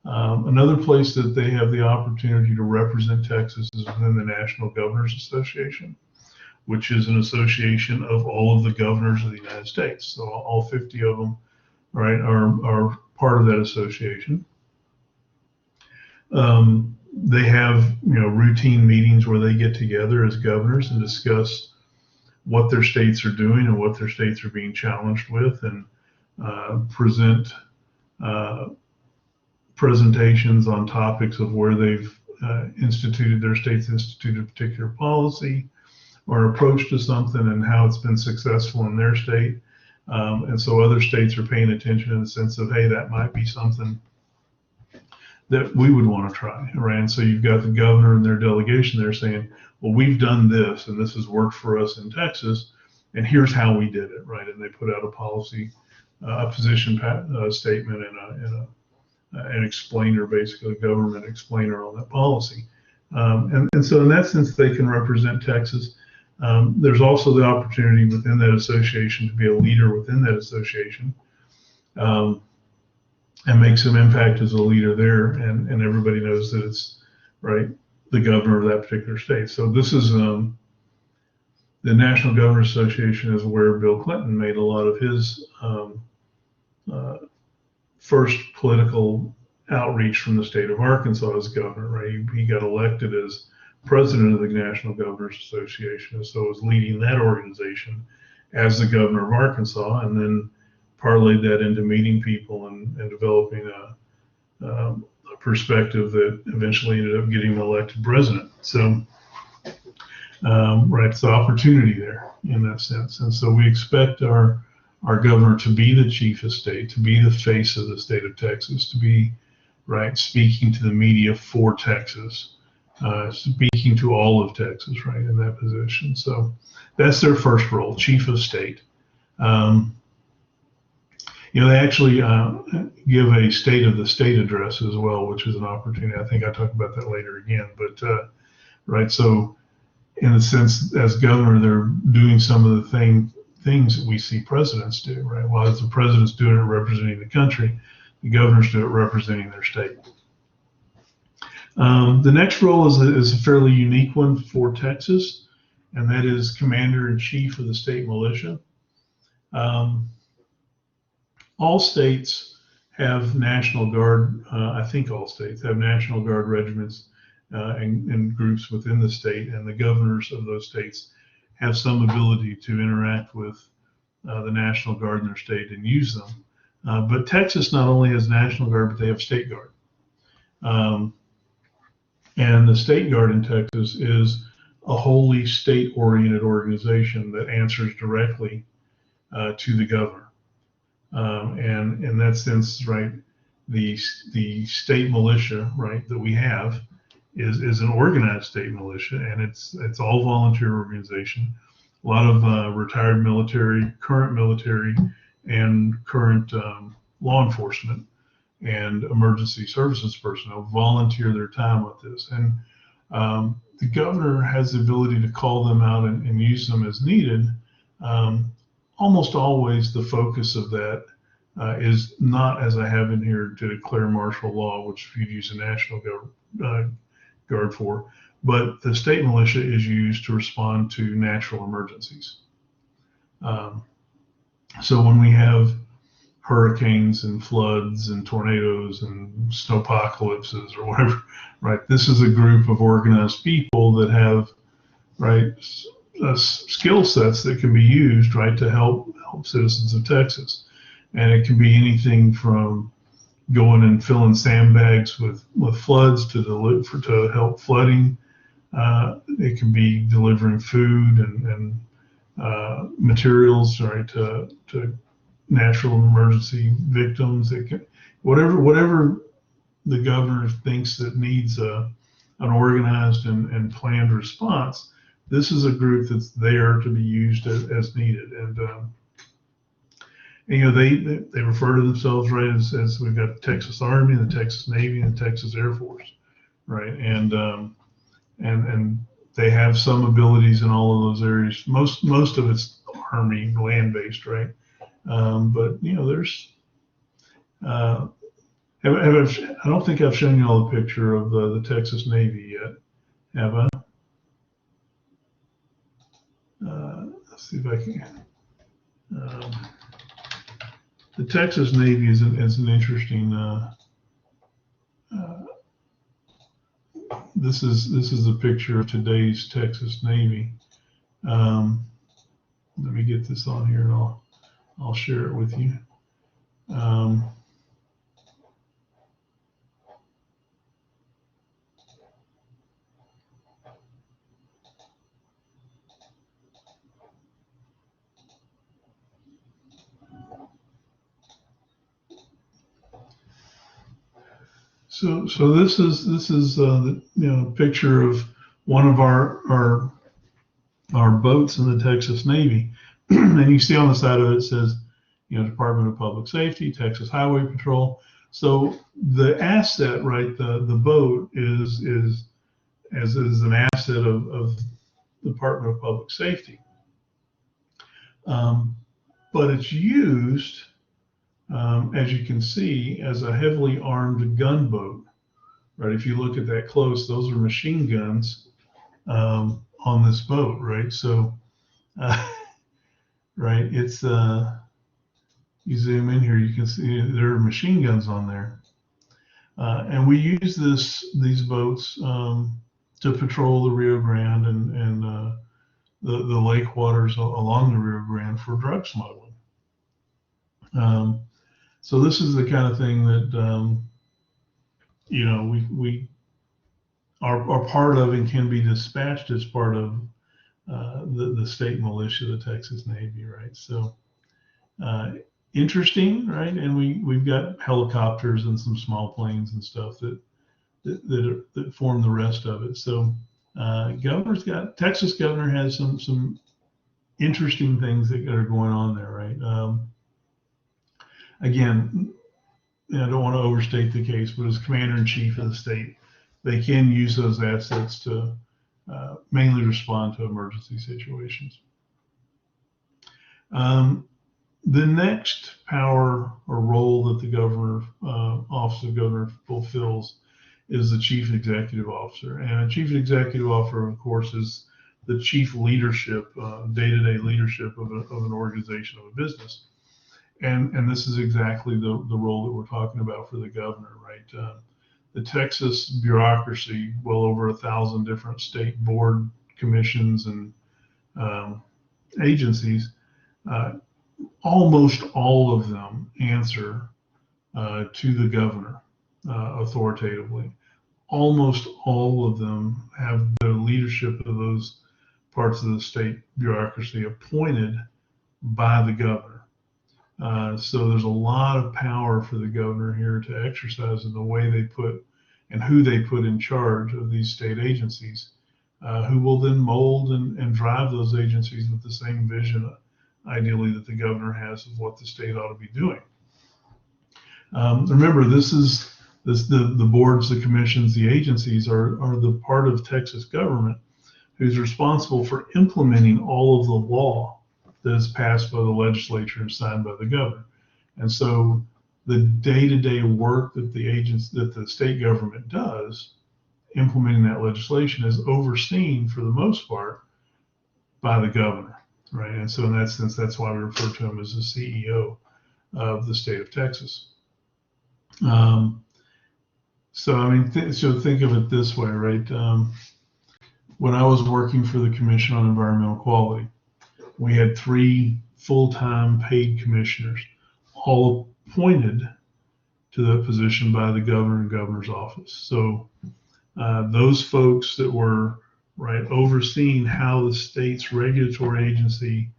Another place that they have the opportunity to represent Texas is within the National Governors Association, which is an association of all of the governors of the United States. So all 50 of them, are part of that association. They have, routine meetings where they get together as governors and discuss what their states are doing and what their states are being challenged with, and present presentations on topics of where they've their state's instituted a particular policy or approach to something and how it's been successful in their state. And so other states are paying attention in the sense of, hey, that might be something that we would want to try, right? And so you've got the governor and their delegation there saying, well, we've done this and this has worked for us in Texas, and here's how we did it, right? And they put out a policy, a position statement, and an explainer, basically a government explainer on that policy. And so in that sense, they can represent Texas. There's also the opportunity within that association to be a leader within that association. And make some impact as a leader there, and everybody knows that it's the governor of that particular state. So this is the National Governors Association is where Bill Clinton made a lot of his first political outreach from the state of Arkansas as governor. Right, he got elected as president of the National Governors Association, and so was leading that organization as the governor of Arkansas, and then parlayed that into meeting people and developing a perspective that eventually ended up getting him elected president. So, it's the opportunity there in that sense. And so we expect our governor to be the chief of state, to be the face of the state of Texas, to be speaking to the media for Texas, speaking to all of Texas, in that position. So that's their first role, chief of state. They actually give a state of the state address as well, which is an opportunity. I think I'll talk about that later again. But so in a sense, as governor, they're doing some of the things that we see presidents do, right? While the president's doing it representing the country, the governors do it representing their state. The next role is a fairly unique one for Texas, and that is commander-in-chief of the state militia. All states have National Guard. I think all states have National Guard regiments and groups within the state, and the governors of those states have some ability to interact with the National Guard in their state and use them. But Texas not only has National Guard, but they have State Guard. And the State Guard in Texas is a wholly state-oriented organization that answers directly to the governor. And in that sense, the state militia, that we have is an organized state militia, and it's all volunteer organization. A lot of retired military, and current law enforcement and emergency services personnel volunteer their time with this. And the governor has the ability to call them out and use them as needed. Almost always the focus of that is not, as I have in here, to declare martial law, which you'd use a National Guard for, but the state militia is used to respond to natural emergencies. Um, so when we have hurricanes and floods and tornadoes and snowpocalypses or whatever, right? This is a group of organized people that have, right, skill sets that can be used, right, to help citizens of Texas. And it can be anything from going and filling sandbags with floods to help flooding. It can be delivering food and materials, right, to natural emergency victims. It can, whatever the governor thinks that needs an organized and planned response. This is a group that's there to be used as needed. And you know, they refer to themselves, right, as we've got the Texas Army, the Texas Navy, and the Texas Air Force, right, and they have some abilities in all of those areas. Most of it's Army land-based, right, but you know, there's I don't think I've shown you all the picture of the Texas Navy yet, have I? Let's see if I can. The Texas Navy is an interesting. This is a picture of today's Texas Navy. Let me get this on here, and I'll share it with you. So this is the, you know, picture of one of our boats in the Texas Navy, and you see on the side of it says, you know, Department of Public Safety, Texas Highway Patrol. So the asset, right, the boat is an asset of the Department of Public Safety, but it's used, as you can see, as a heavily armed gunboat, right? If you look at that close, those are machine guns on this boat, right? So, right, it's you zoom in here, you can see there are machine guns on there, and we use these boats to patrol the Rio Grande and the lake waters along the Rio Grande for drug smuggling. So this is the kind of thing that you know, we are part of and can be dispatched as part of the state militia, the Texas Navy, right? So interesting, right? And we've got helicopters and some small planes and stuff that form the rest of it. So Texas governor has some interesting things that are going on there, right? Again, I don't want to overstate the case, but as commander-in-chief of the state, they can use those assets to mainly respond to emergency situations. The next power or role that the governor, office of governor fulfills is the chief executive officer. And a chief executive officer, of course, is the chief leadership, day-to-day leadership of an organization, of a business. And this is exactly the role that we're talking about for the governor, right? The Texas bureaucracy, well over 1,000 different state board commissions and agencies, almost all of them answer to the governor authoritatively. Almost all of them have the leadership of those parts of the state bureaucracy appointed by the governor. So there's a lot of power for the governor here to exercise in the way they put and who they put in charge of these state agencies, who will then mold and drive those agencies with the same vision, ideally, that the governor has of what the state ought to be doing. Remember, the boards, the commissions, the agencies are the part of Texas government who's responsible for implementing all of the law that is passed by the legislature and signed by the governor. And so the day-to-day work that the state government does implementing that legislation is overseen for the most part by the governor, right? And so in that sense, that's why we refer to him as the CEO of the state of Texas. So I mean, so think of it this way, right? When I was working for the Commission on Environmental Quality, we had 3 full-time paid commissioners, all appointed to that position by the governor and governor's office. So those folks that were overseeing how the state's regulatory agency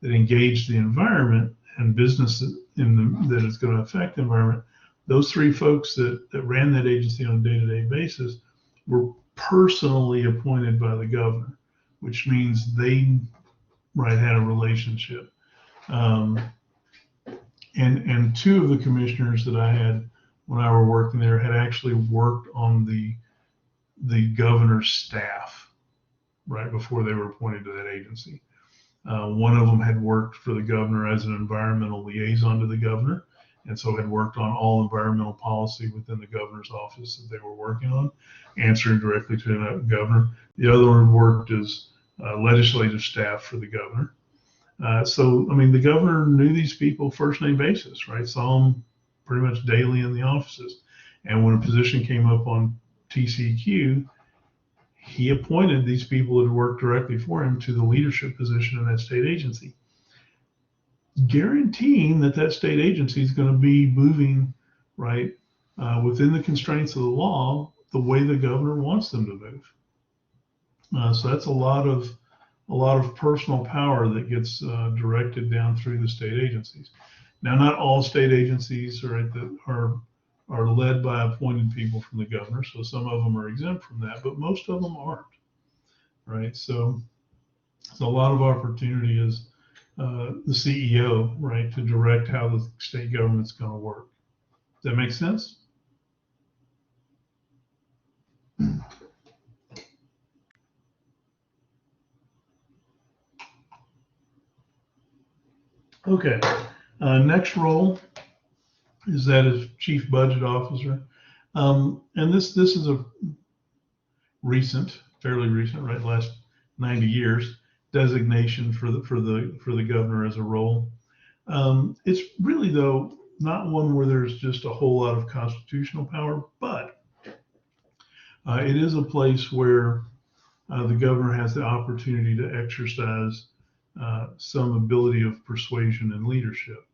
that engaged the environment and business that is going to affect the environment, those 3 folks that ran that agency on a day-to-day basis were personally appointed by the governor, which means they had a relationship. And 2 of the commissioners that I had when I were working there had actually worked on the governor's staff right before they were appointed to that agency. One of them had worked for the governor as an environmental liaison to the governor, and so had worked on all environmental policy within the governor's office that they were working on, answering directly to the governor. The other one worked as legislative staff for the governor. So, I mean, the governor knew these people first name basis, right? Saw them pretty much daily in the offices. And when a position came up on TCQ, he appointed these people that worked directly for him to the leadership position in that state agency, guaranteeing that that state agency is going to be moving within the constraints of the law the way the governor wants them to move. So that's a lot of personal power that gets directed down through the state agencies. Now, not all state agencies are led by appointed people from the governor, so some of them are exempt from that, but most of them aren't, right? So a lot of opportunity is the CEO, right, to direct how the state government's going to work. Does that make sense? Okay, next role is that as Chief Budget Officer. And this is a fairly recent, right, last 90 years designation for the governor as a role. It's really, though, not one where there's just a whole lot of constitutional power, but it is a place where the governor has the opportunity to exercise some ability of persuasion and leadership.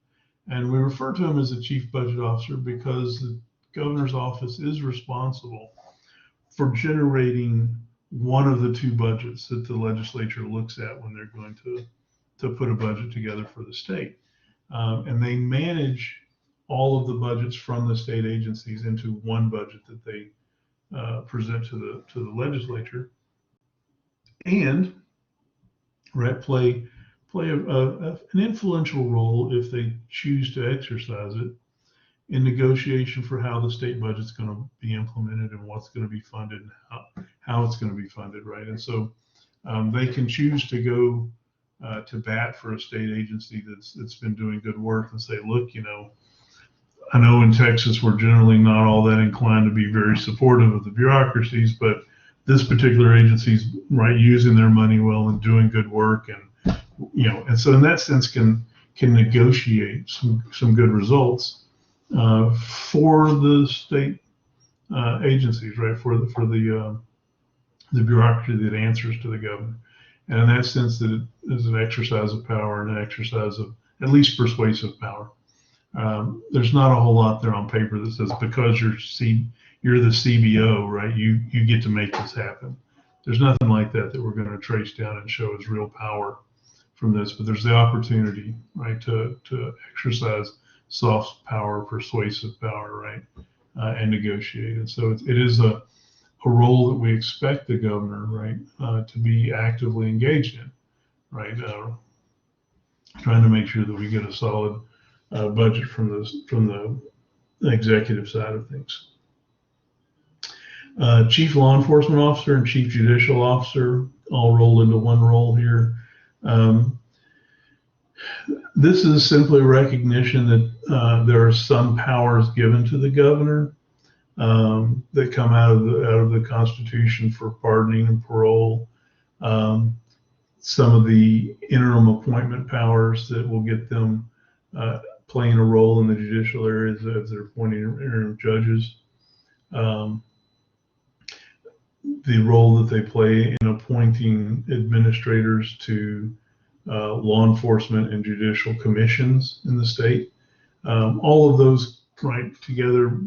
And we refer to him as the Chief Budget Officer because the governor's office is responsible for generating one of the 2 budgets that the legislature looks at when they're going to put a budget together for the state. And they manage all of the budgets from the state agencies into one budget that they present to the legislature, and play an influential role, if they choose to exercise it, in negotiation for how the state budget's going to be implemented and what's going to be funded and how it's going to be funded, right? And so they can choose to go to bat for a state agency that's been doing good work and say, look, I know in Texas we're generally not all that inclined to be very supportive of the bureaucracies, but this particular agency's using their money well and doing good work, and and so in that sense can negotiate some good results for the state agencies, right? For the bureaucracy that answers to the governor, and in that sense that it is an exercise of power and an exercise of at least persuasive power. There's not a whole lot there on paper that says because you're the CBO, right? You get to make this happen. There's nothing like that we're going to trace down and show as real power from this, but there's the opportunity, right, to exercise soft power, persuasive power, right, and negotiate. And so it is a role that we expect the governor, right, to be actively engaged in, right, trying to make sure that we get a solid budget from the executive side of things. Chief Law Enforcement Officer and Chief Judicial Officer all rolled into one role here. This is simply recognition that there are some powers given to the governor that come out of the Constitution for pardoning and parole. some of the interim appointment powers that will get them playing a role in the judicial areas as they're appointing interim judges. The role that they play in appointing administrators to law enforcement and judicial commissions in the state. All of those together,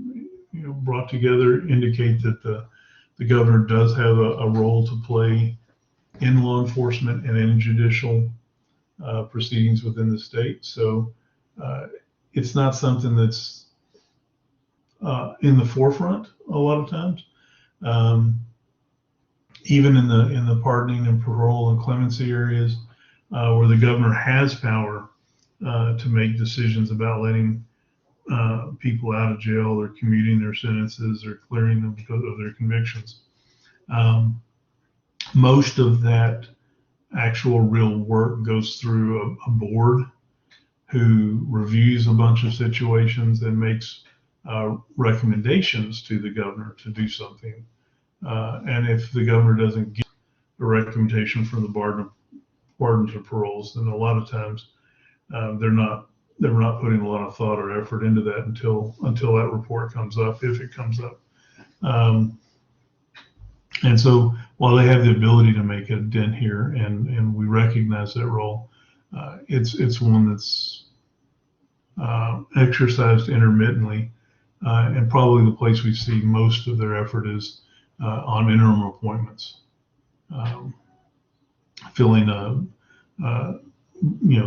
brought together, indicate that the governor does have a role to play in law enforcement and in judicial proceedings within the state. So it's not something that's in the forefront a lot of times. Even in the pardoning and parole and clemency areas, where the governor has power to make decisions about letting people out of jail or commuting their sentences or clearing them because of their convictions. Most of that actual real work goes through a board who reviews a bunch of situations and makes recommendations to the governor to do something. And if the governor doesn't get a recommendation from the pardons or paroles, then a lot of times they're not putting a lot of thought or effort into that until that report comes up, if it comes up. And so while they have the ability to make a dent here, and we recognize that role, it's one that's exercised intermittently, and probably the place we see most of their effort is on interim appointments, filling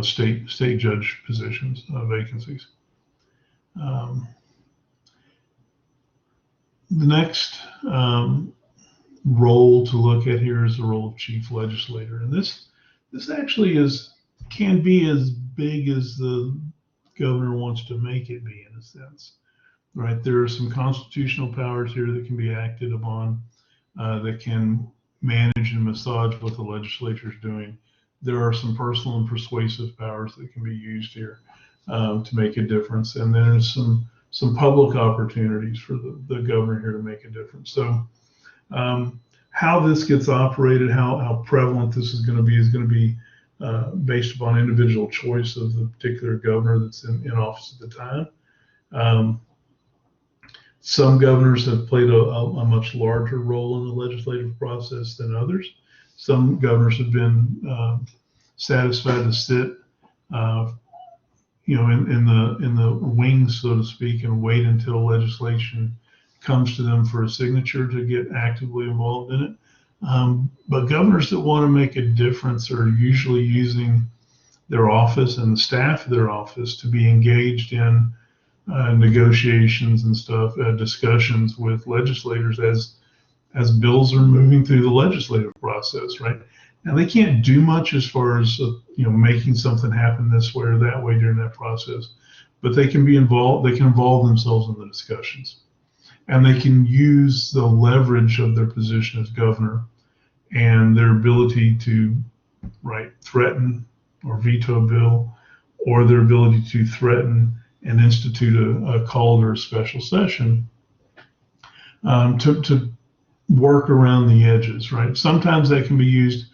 state judge positions, vacancies. The next role to look at here is the role of chief legislator, and this actually can be as big as the governor wants to make it be, in a sense. Right, there are some constitutional powers here that can be acted upon, that can manage and massage what the legislature is doing. There are some personal and persuasive powers that can be used here to make a difference, and there's some public opportunities for the governor here to make a difference. So, how this gets operated, how prevalent this is going to be based upon individual choice of the particular governor that's in office at the time. Some governors have played a much larger role in the legislative process than others. Some governors have been satisfied to sit, in the wings, so to speak, and wait until legislation comes to them for a signature to get actively involved in it. But governors that want to make a difference are usually using their office and the staff of their office to be engaged in negotiations and stuff, discussions with legislators as bills are moving through the legislative process, right? And they can't do much as far as making something happen this way or that way during that process, but they can be involved. They can involve themselves in the discussions, and they can use the leverage of their position as governor and their ability to threaten or veto a bill, or their ability to threaten and institute a call or a special session to work around the edges, right? Sometimes that can be used.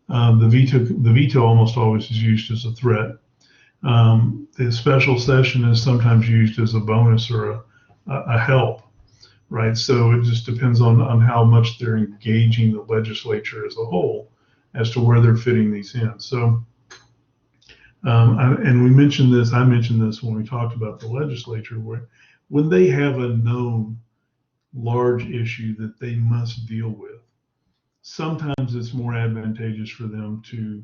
The veto almost always is used as a threat. The special session is sometimes used as a bonus or a help, right? So it just depends on how much they're engaging the legislature as a whole as to where they're fitting these in. So. And I mentioned this when we talked about the legislature, where when they have a known large issue that they must deal with, sometimes it's more advantageous for them to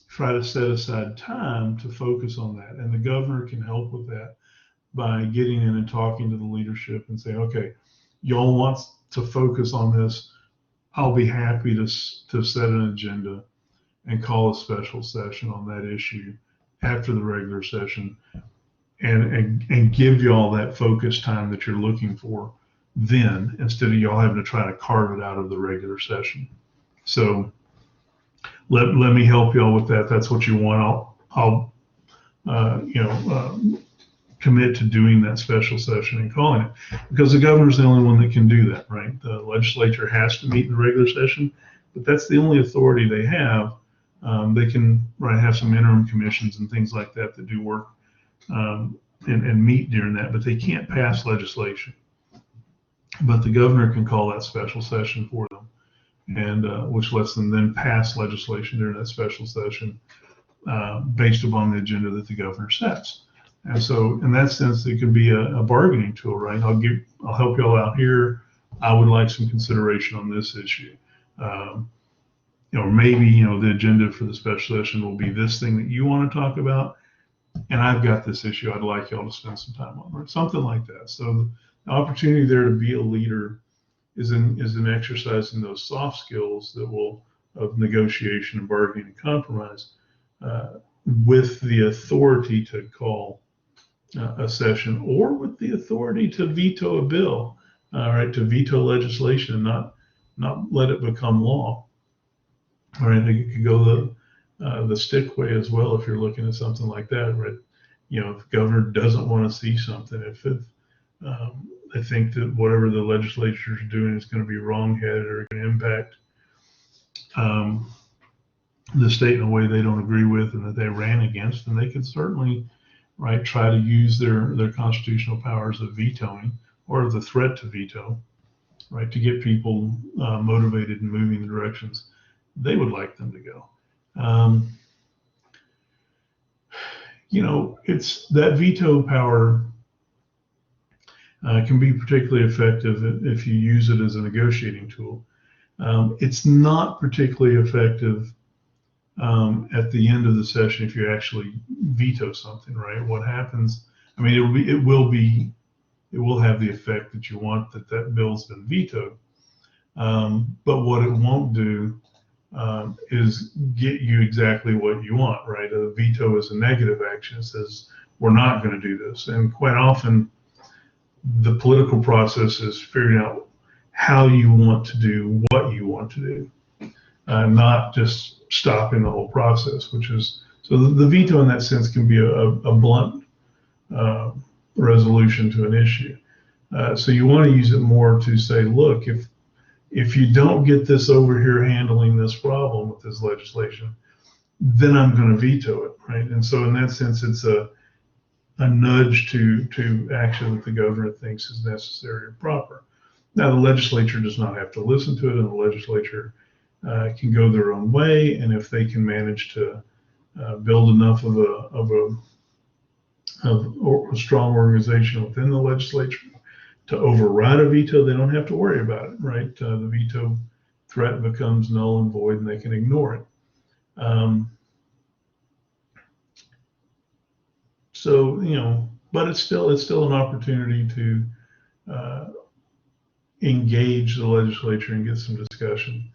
try to set aside time to focus on that. And the governor can help with that by getting in and talking to the leadership and saying, okay, y'all want to focus on this. I'll be happy to set an agenda and call a special session on that issue after the regular session, and give y'all that focus time that you're looking for then, instead of y'all having to try to carve it out of the regular session. So let me help y'all with that. That's what you want. I'll commit to doing that special session and calling it, because the governor's the only one that can do that, right? The legislature has to meet in the regular session, but that's the only authority they have. They can have some interim commissions and things like that that do work and meet during that, but they can't pass legislation. But the governor can call that special session for them, and which lets them then pass legislation during that special session based upon the agenda that the governor sets. And so in that sense, it can be a bargaining tool, right? I'll help y'all out here. I would like some consideration on this issue. Or maybe, the agenda for the special session will be this thing that you want to talk about, and I've got this issue I'd like y'all to spend some time on, or something like that. So the opportunity there to be a leader is in exercising those soft skills of negotiation and bargaining and compromise with the authority to call a session, or with the authority to veto a bill, to veto legislation and not let it become law. All right, you could go the stick way as well if you're looking at something like that, right? If the governor doesn't want to see something, I think that whatever the legislature is doing is going to be wrong-headed or going to impact the state in a way they don't agree with and that they ran against, and they could certainly try to use their constitutional powers of vetoing or the threat to veto, to get people motivated and moving in the directions they would like them to go. It's that veto power can be particularly effective if you use it as a negotiating tool. It's not particularly effective at the end of the session if you actually veto something, right? What happens? I mean, it will have the effect that you want, that bill's been vetoed. But what it won't do is get you exactly what you want, right? A veto is a negative action. It says we're not going to do this, and quite often the political process is figuring out how you want to do what you want to do, not just stopping the whole process. So the veto in that sense can be a blunt resolution to an issue. So you want to use it more to say, look, if you don't get this over here handling this problem with this legislation, then I'm going to veto it, right? And so in that sense, it's a nudge to action that the governor thinks is necessary or proper. Now, the legislature does not have to listen to it, and the legislature can go their own way. And if they can manage to build enough of a strong organization within the legislature to override a veto, they don't have to worry about it, right? The veto threat becomes null and void, and they can ignore it. But it's still an opportunity to engage the legislature and get some discussion.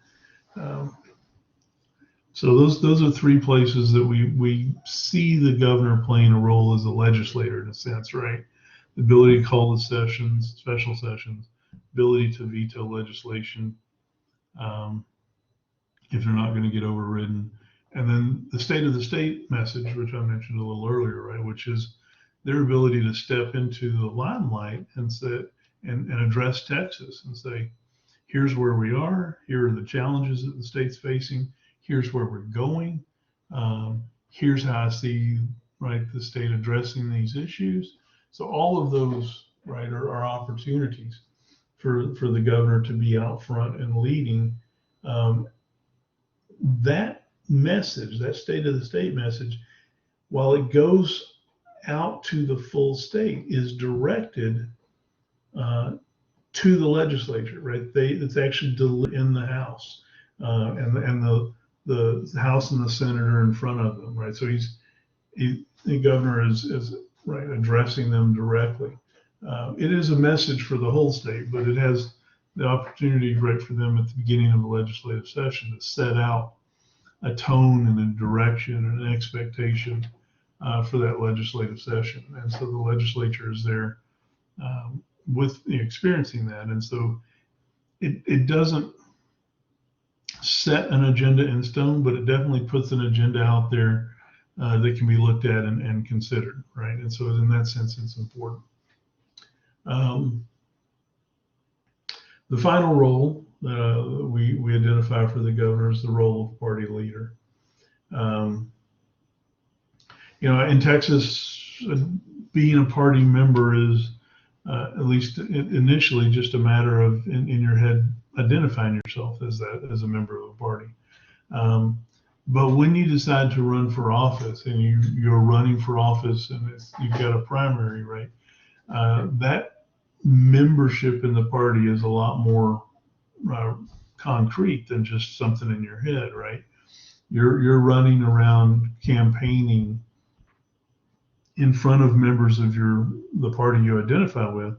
So those are three places that we see the governor playing a role as a legislator in a sense, right? The ability to call the sessions, special sessions, ability to veto legislation if they're not going to get overridden, and then the state of the state message, which I mentioned a little earlier, right, which is their ability to step into the limelight and address Texas and say, here's where we are, here are the challenges that the state's facing, here's where we're going, here's how I see the state addressing these issues. So all of those are opportunities for the governor to be out front and leading. That message, that state of the state message, while it goes out to the full state, is directed to the legislature, right? It's actually delivered in the House, and the House and the Senator in front of them, right? So the governor is addressing them directly. It is a message for the whole state, but it has the opportunity for them at the beginning of a legislative session to set out a tone and a direction and an expectation for that legislative session. And so the legislature is there with experiencing that. And so it doesn't set an agenda in stone, but it definitely puts an agenda out there that can be looked at and considered, right? And so in that sense, it's important. The final role we identify for the governor as the role of party leader. In Texas, being a party member is, at least initially, just a matter of in your head identifying yourself as a member of a party. But when you decide to run for office and you're running for office and you've got a primary, right? That membership in the party is a lot more concrete than just something in your head, right? You're running around campaigning in front of members of the party you identify with,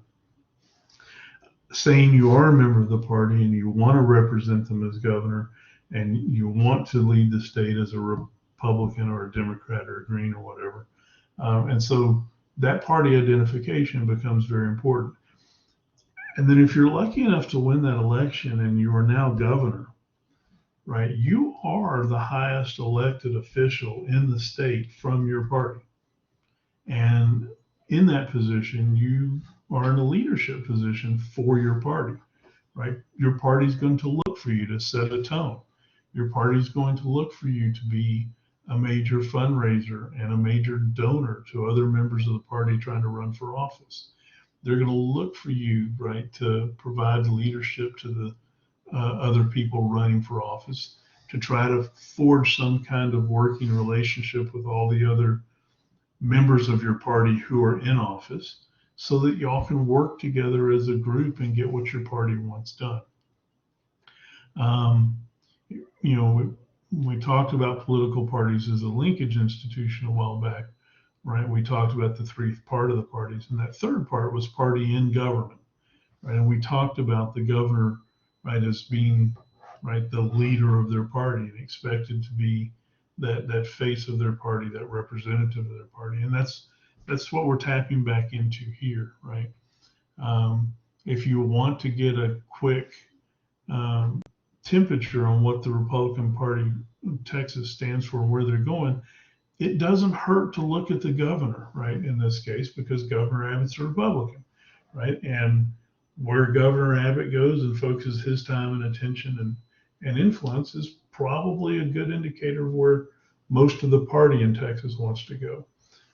saying you are a member of the party and you want to represent them as governor and you want to lead the state as a Republican or a Democrat or a Green or whatever. And so that party identification becomes very important. And then if you're lucky enough to win that election and you are now governor, right, you are the highest elected official in the state from your party. And in that position, you are in a leadership position for your party, right? Your party's going to look for you to set a tone. Your party's going to look for you to be a major fundraiser and a major donor to other members of the party trying to run for office. They're going to look for you, right, to provide leadership to the other people running for office, to try to forge some kind of working relationship with all the other members of your party who are in office, so that y'all can work together as a group and get what your party wants done. We talked about political parties as a linkage institution a while back, right? We talked about the three part of the parties, and that third part was party in government, right? And we talked about the governor, right, as being, right, the leader of their party and expected to be that face of their party, that representative of their party. And that's what we're tapping back into here, right? If you want to get a quick temperature on what the Republican Party of Texas stands for and where they're going, it doesn't hurt to look at the governor, right, in this case, because Governor Abbott's a Republican, right? And where Governor Abbott goes and focuses his time and attention and influence is probably a good indicator of where most of the party in Texas wants to go.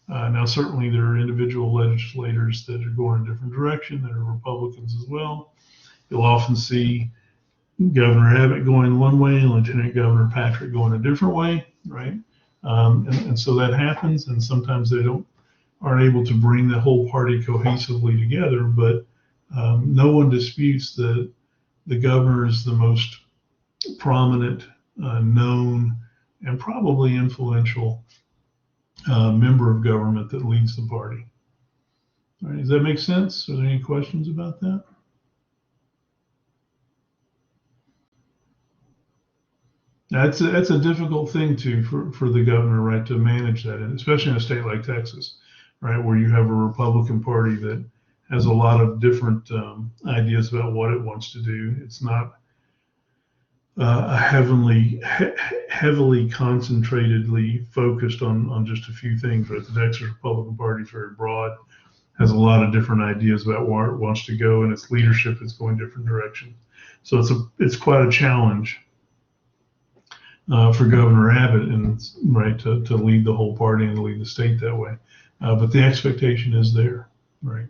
Now, certainly there are individual legislators that are going a different direction that are Republicans as well. You'll often see Governor Abbott going one way and Lieutenant Governor Patrick going a different way, right? And so that happens, and sometimes they aren't able to bring the whole party cohesively together, but no one disputes that the governor is the most prominent, known, and probably influential member of government that leads the party. All right, does that make sense? Are there any questions about that? That's a difficult thing for the governor, right, to manage that, and especially in a state like Texas, right, where you have a Republican Party that has a lot of different ideas about what it wants to do. It's not a heavily concentratedly focused on just a few things, right? The Texas Republican Party is very broad, has a lot of different ideas about where it wants to go, and its leadership is going different directions. So it's quite a challenge for Governor Abbott and right to lead the whole party and to lead the state that way. But the expectation is there, right?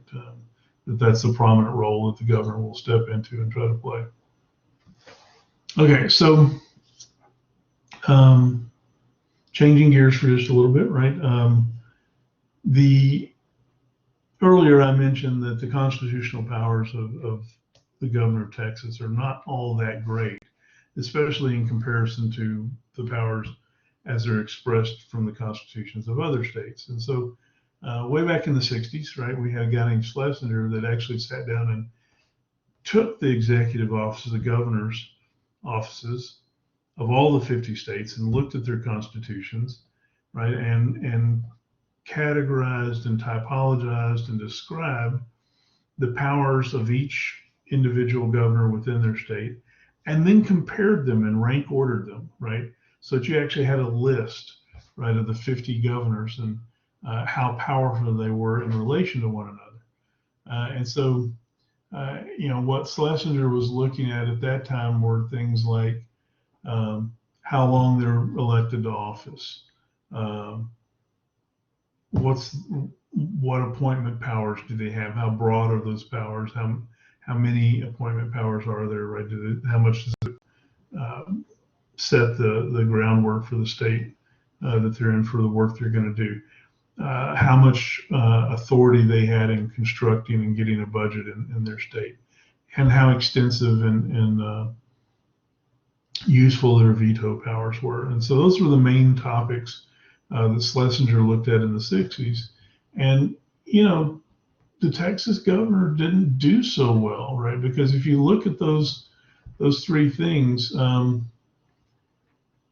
That's the prominent role that the governor will step into and try to play. Okay, so changing gears for just a little bit, right? Earlier I mentioned that the constitutional powers of the governor of Texas are not all that great, especially in comparison to the powers as they're expressed from the constitutions of other states. And so way back in the 60s, right, we had a guy named Schlesinger that actually sat down and took the executive offices, the governor's offices of all the 50 states and looked at their constitutions, right, and categorized and typologized and described the powers of each individual governor within their state, and then compared them and rank ordered them, right? So that you actually had a list, right, of the 50 governors and how powerful they were in relation to one another. And so what Schlesinger was looking at that time were things like how long they're elected to office, um, what appointment powers do they have, how broad are those powers, how many appointment powers are there, right? How much does it set the groundwork for the state that they're in for the work they're going to do? How much authority they had in constructing and getting a budget in their state, and how extensive and useful their veto powers were. And so those were the main topics that Schlesinger looked at in the 60s. And, the Texas governor didn't do so well, right? Because if you look at those three things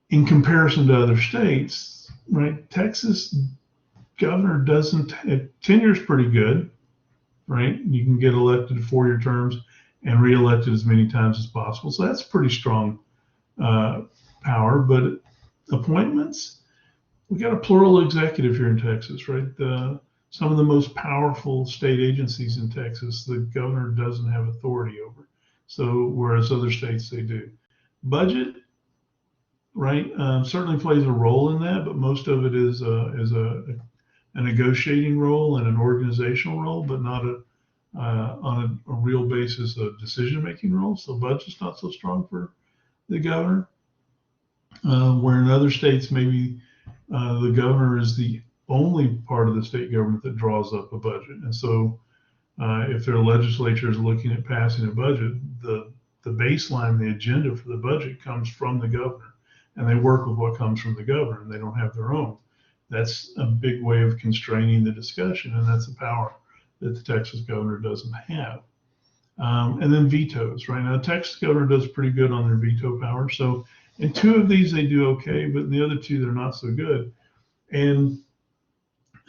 in comparison to other states, right? Texas governor doesn't, tenure is pretty good, right? You can get elected 4-year terms and reelected as many times as possible. So that's pretty strong power. But appointments, we got a plural executive here in Texas, right? Some of the most powerful state agencies in Texas, the governor doesn't have authority over. So whereas other states, they do. Budget, right, certainly plays a role in that, but most of it is a negotiating role and an organizational role, but not on a real basis of decision-making role. So budget's not so strong for the governor, where in other states, maybe the governor is the only part of the state government that draws up a budget. And so if their legislature is looking at passing a budget, the baseline, the agenda for the budget comes from the governor, and they work with what comes from the governor, and they don't have their own. That's a big way of constraining the discussion, and that's a power that the Texas governor doesn't have. And then vetoes, right? Now, the Texas governor does pretty good on their veto power. So in 2 of these, they do okay, but in the other 2, they're not so good. And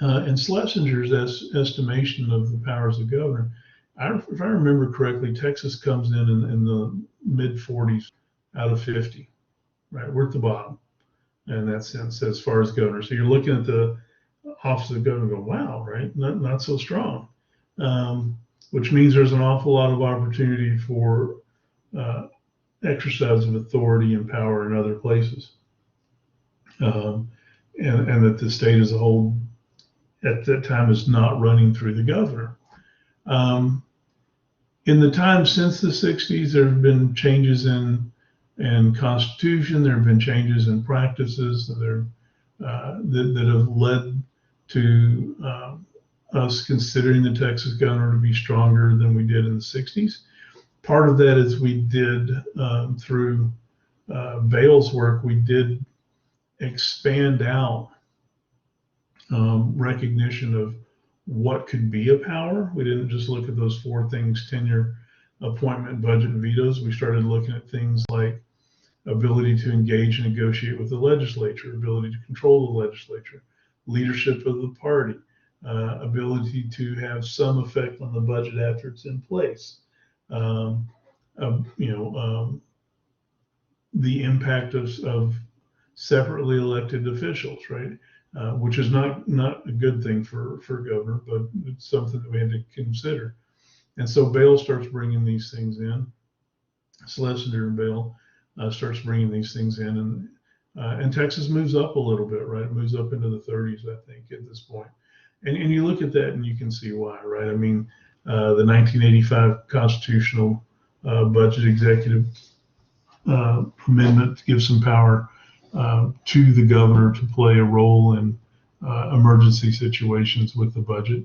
in Schlesinger's estimation of the powers of the governor, if I remember correctly, Texas comes in the mid 40s out of 50, right? We're at the bottom in that sense as far as governor. So you're looking at the office of the governor and go, wow, right? Not so strong, which means there's an awful lot of opportunity for exercise of authority and power in other places. And that the state as a whole at that time is not running through the governor. In the time since the 60s, there have been changes in Constitution. There have been changes in practices that have led to us considering the Texas governor to be stronger than we did in the 60s. Part of that is we did through Vail's work, we did expand out recognition of what could be a power. We didn't just look at those 4 things: tenure, appointment, budget, and vetoes. We started looking at things like ability to engage and negotiate with the legislature, ability to control the legislature, leadership of the party, ability to have some effect on the budget after it's in place. The impact of separately elected officials, right? Which is not a good thing for governor, but it's something that we had to consider. And so Vail starts bringing these things in. Schlesinger and Vail starts bringing these things in, and Texas moves up a little bit, right? It moves up into the 30s, I think, at this point. And you look at that and you can see why, right? I mean, the 1985 constitutional budget executive amendment gives some power to the governor to play a role in emergency situations with the budget.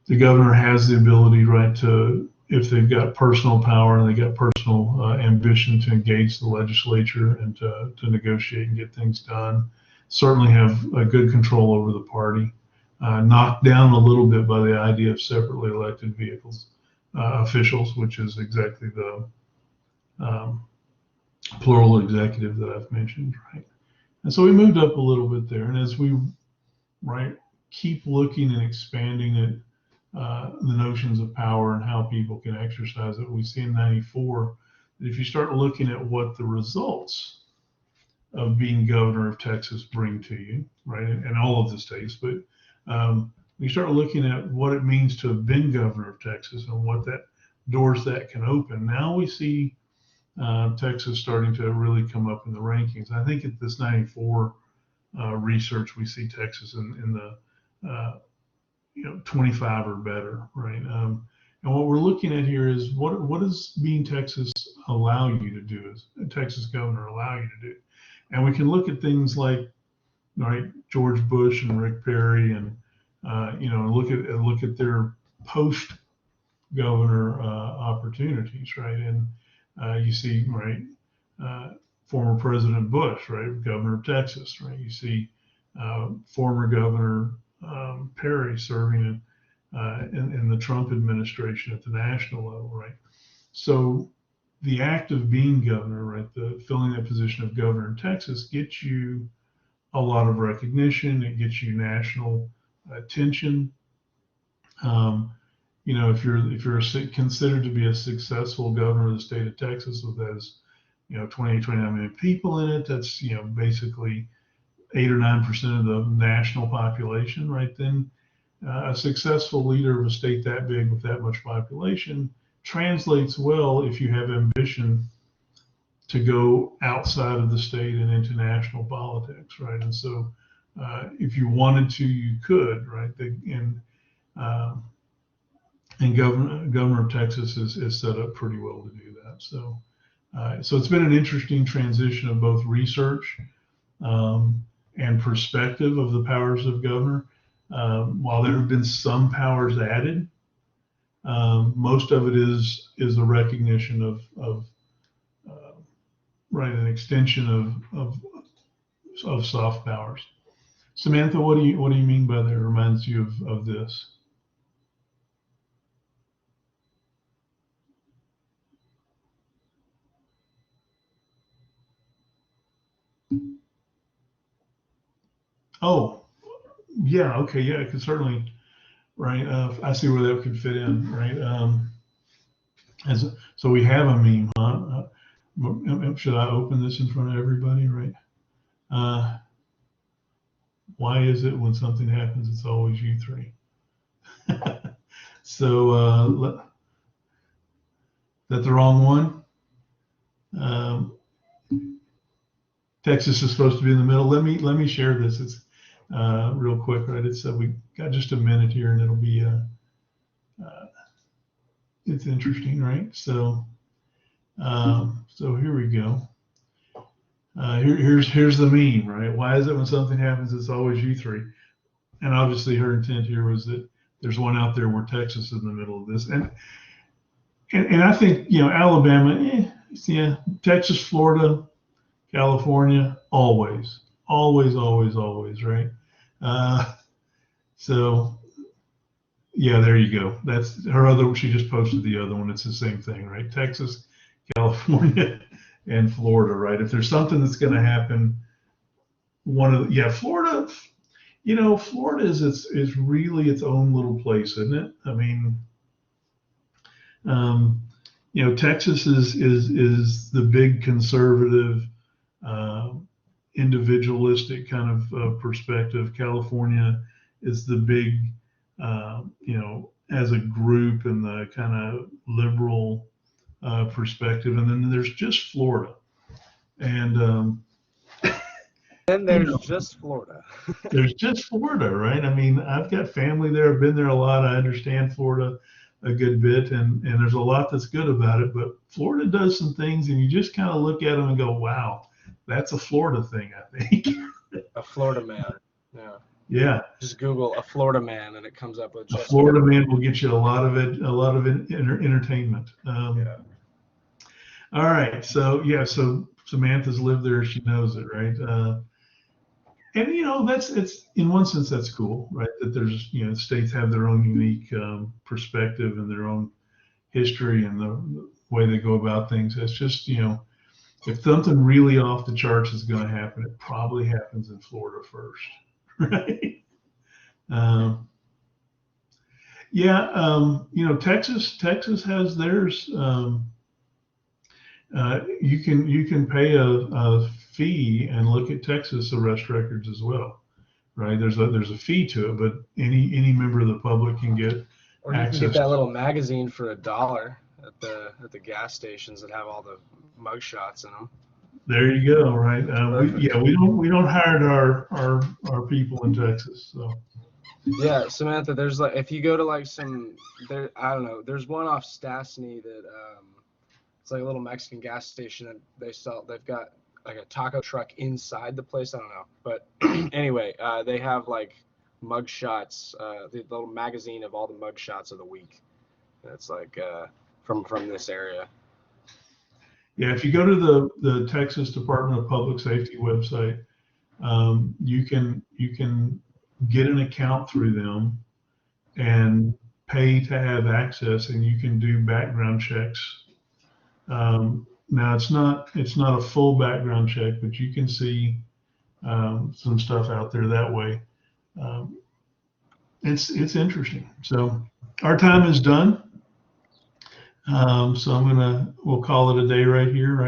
The governor has the ability, right, to, if they've got personal power and they got personal ambition, to engage the legislature and to negotiate and get things done. Certainly have a good control over the party. Knocked down a little bit by the idea of separately elected officials, which is exactly the plural executive that I've mentioned, right? And so we moved up a little bit there. And as we, right, keep looking and expanding at the notions of power and how people can exercise it, we see in 94 that if you start looking at what the results of being governor of Texas bring to you, right, and all of the states, but we start looking at what it means to have been governor of Texas and what that doors that can open. Now we see Texas starting to really come up in the rankings. I think at this 94 research, we see Texas in the 25 or better, right? And what we're looking at here is what does being Texas allow you to do, as a Texas governor allow you to do? And we can look at things like, right, George Bush and Rick Perry, and look at their post governor opportunities, right? And you see, right, former President Bush, right, governor of Texas, right? You see former Governor Perry serving in the Trump administration at the national level, right? So the act of being governor, right, the filling that position of governor in Texas gets you a lot of recognition. It gets you national attention. If you're considered to be a successful governor of the state of Texas with those, 29 million people in it, that's basically 8 or 9% of the national population, right? Then a successful leader of a state that big with that much population translates well if you have ambition to go outside of the state and into national politics, right? And so if you wanted to, you could, right? And Governor of Texas is set up pretty well to do that. So it's been an interesting transition of both research and perspective of the powers of governor. While there have been some powers added, most of it is a recognition of right, an extension of soft powers. Samantha, what do you mean by that? It reminds you of this? Oh, yeah, okay, yeah, it could certainly, right? I see where that could fit in, right? So we have a meme, huh? Should I open this in front of everybody, right? Why is it when something happens, it's always you three? So, that the wrong one? Texas is supposed to be in the middle. Let me share this. It's real quick, right? It's we got just a minute here, and it'll be it's interesting, right? So here we go. Here's the meme, right? Why is it when something happens, it's always you three? And obviously, her intent here was that there's one out there where Texas is in the middle of this, and I think Alabama, yeah, Texas, Florida, California, always, right? So yeah, there you go. That's her other. She just posted the other one. It's the same thing, right? Texas, California, and Florida, right? If there's something that's going to happen, Florida. Florida is really its own little place, isn't it? I mean, Texas is the big conservative, individualistic kind of perspective. California is the big, as a group, and the kind of liberal perspective. And then there's just Florida. And then there's just Florida. There's just Florida, right? I mean, I've got family there. I've been there a lot. I understand Florida a good bit, and there's a lot that's good about it. But Florida does some things, and you just kind of look at them and go, wow, that's a Florida thing, I think. A Florida man. Yeah. Yeah. Just Google a Florida man, and it comes up with a Florida man will get you a lot of entertainment. Yeah. All right. So so Samantha's lived there. She knows it, right? And it's in one sense that's cool, right? That there's states have their own unique perspective and their own history and the way they go about things. It's just if something really off the charts is going to happen, it probably happens in Florida first, right? Texas has theirs. You can pay a fee and look at Texas arrest records as well. right? There's a fee to it, but any member of the public can get Or you can access. get that little magazine for $1 at the gas stations that have all the mug shots in them. There you go, right? Perfect. We don't hire our people in Texas, so. Yeah, Samantha, there's like if you go to like I don't know, there's one off Stastny that it's like a little Mexican gas station that they've got like a taco truck inside the place. I don't know, but anyway, they have like mug shots, the little magazine of all the mug shots of the week. That's like from this area. Yeah, if you go to the Texas Department of Public Safety website, you can get an account through them and pay to have access, and you can do background checks. Now it's not a full background check, but you can see some stuff out there that way. It's interesting. So our time is done. So we'll call it a day right here, right?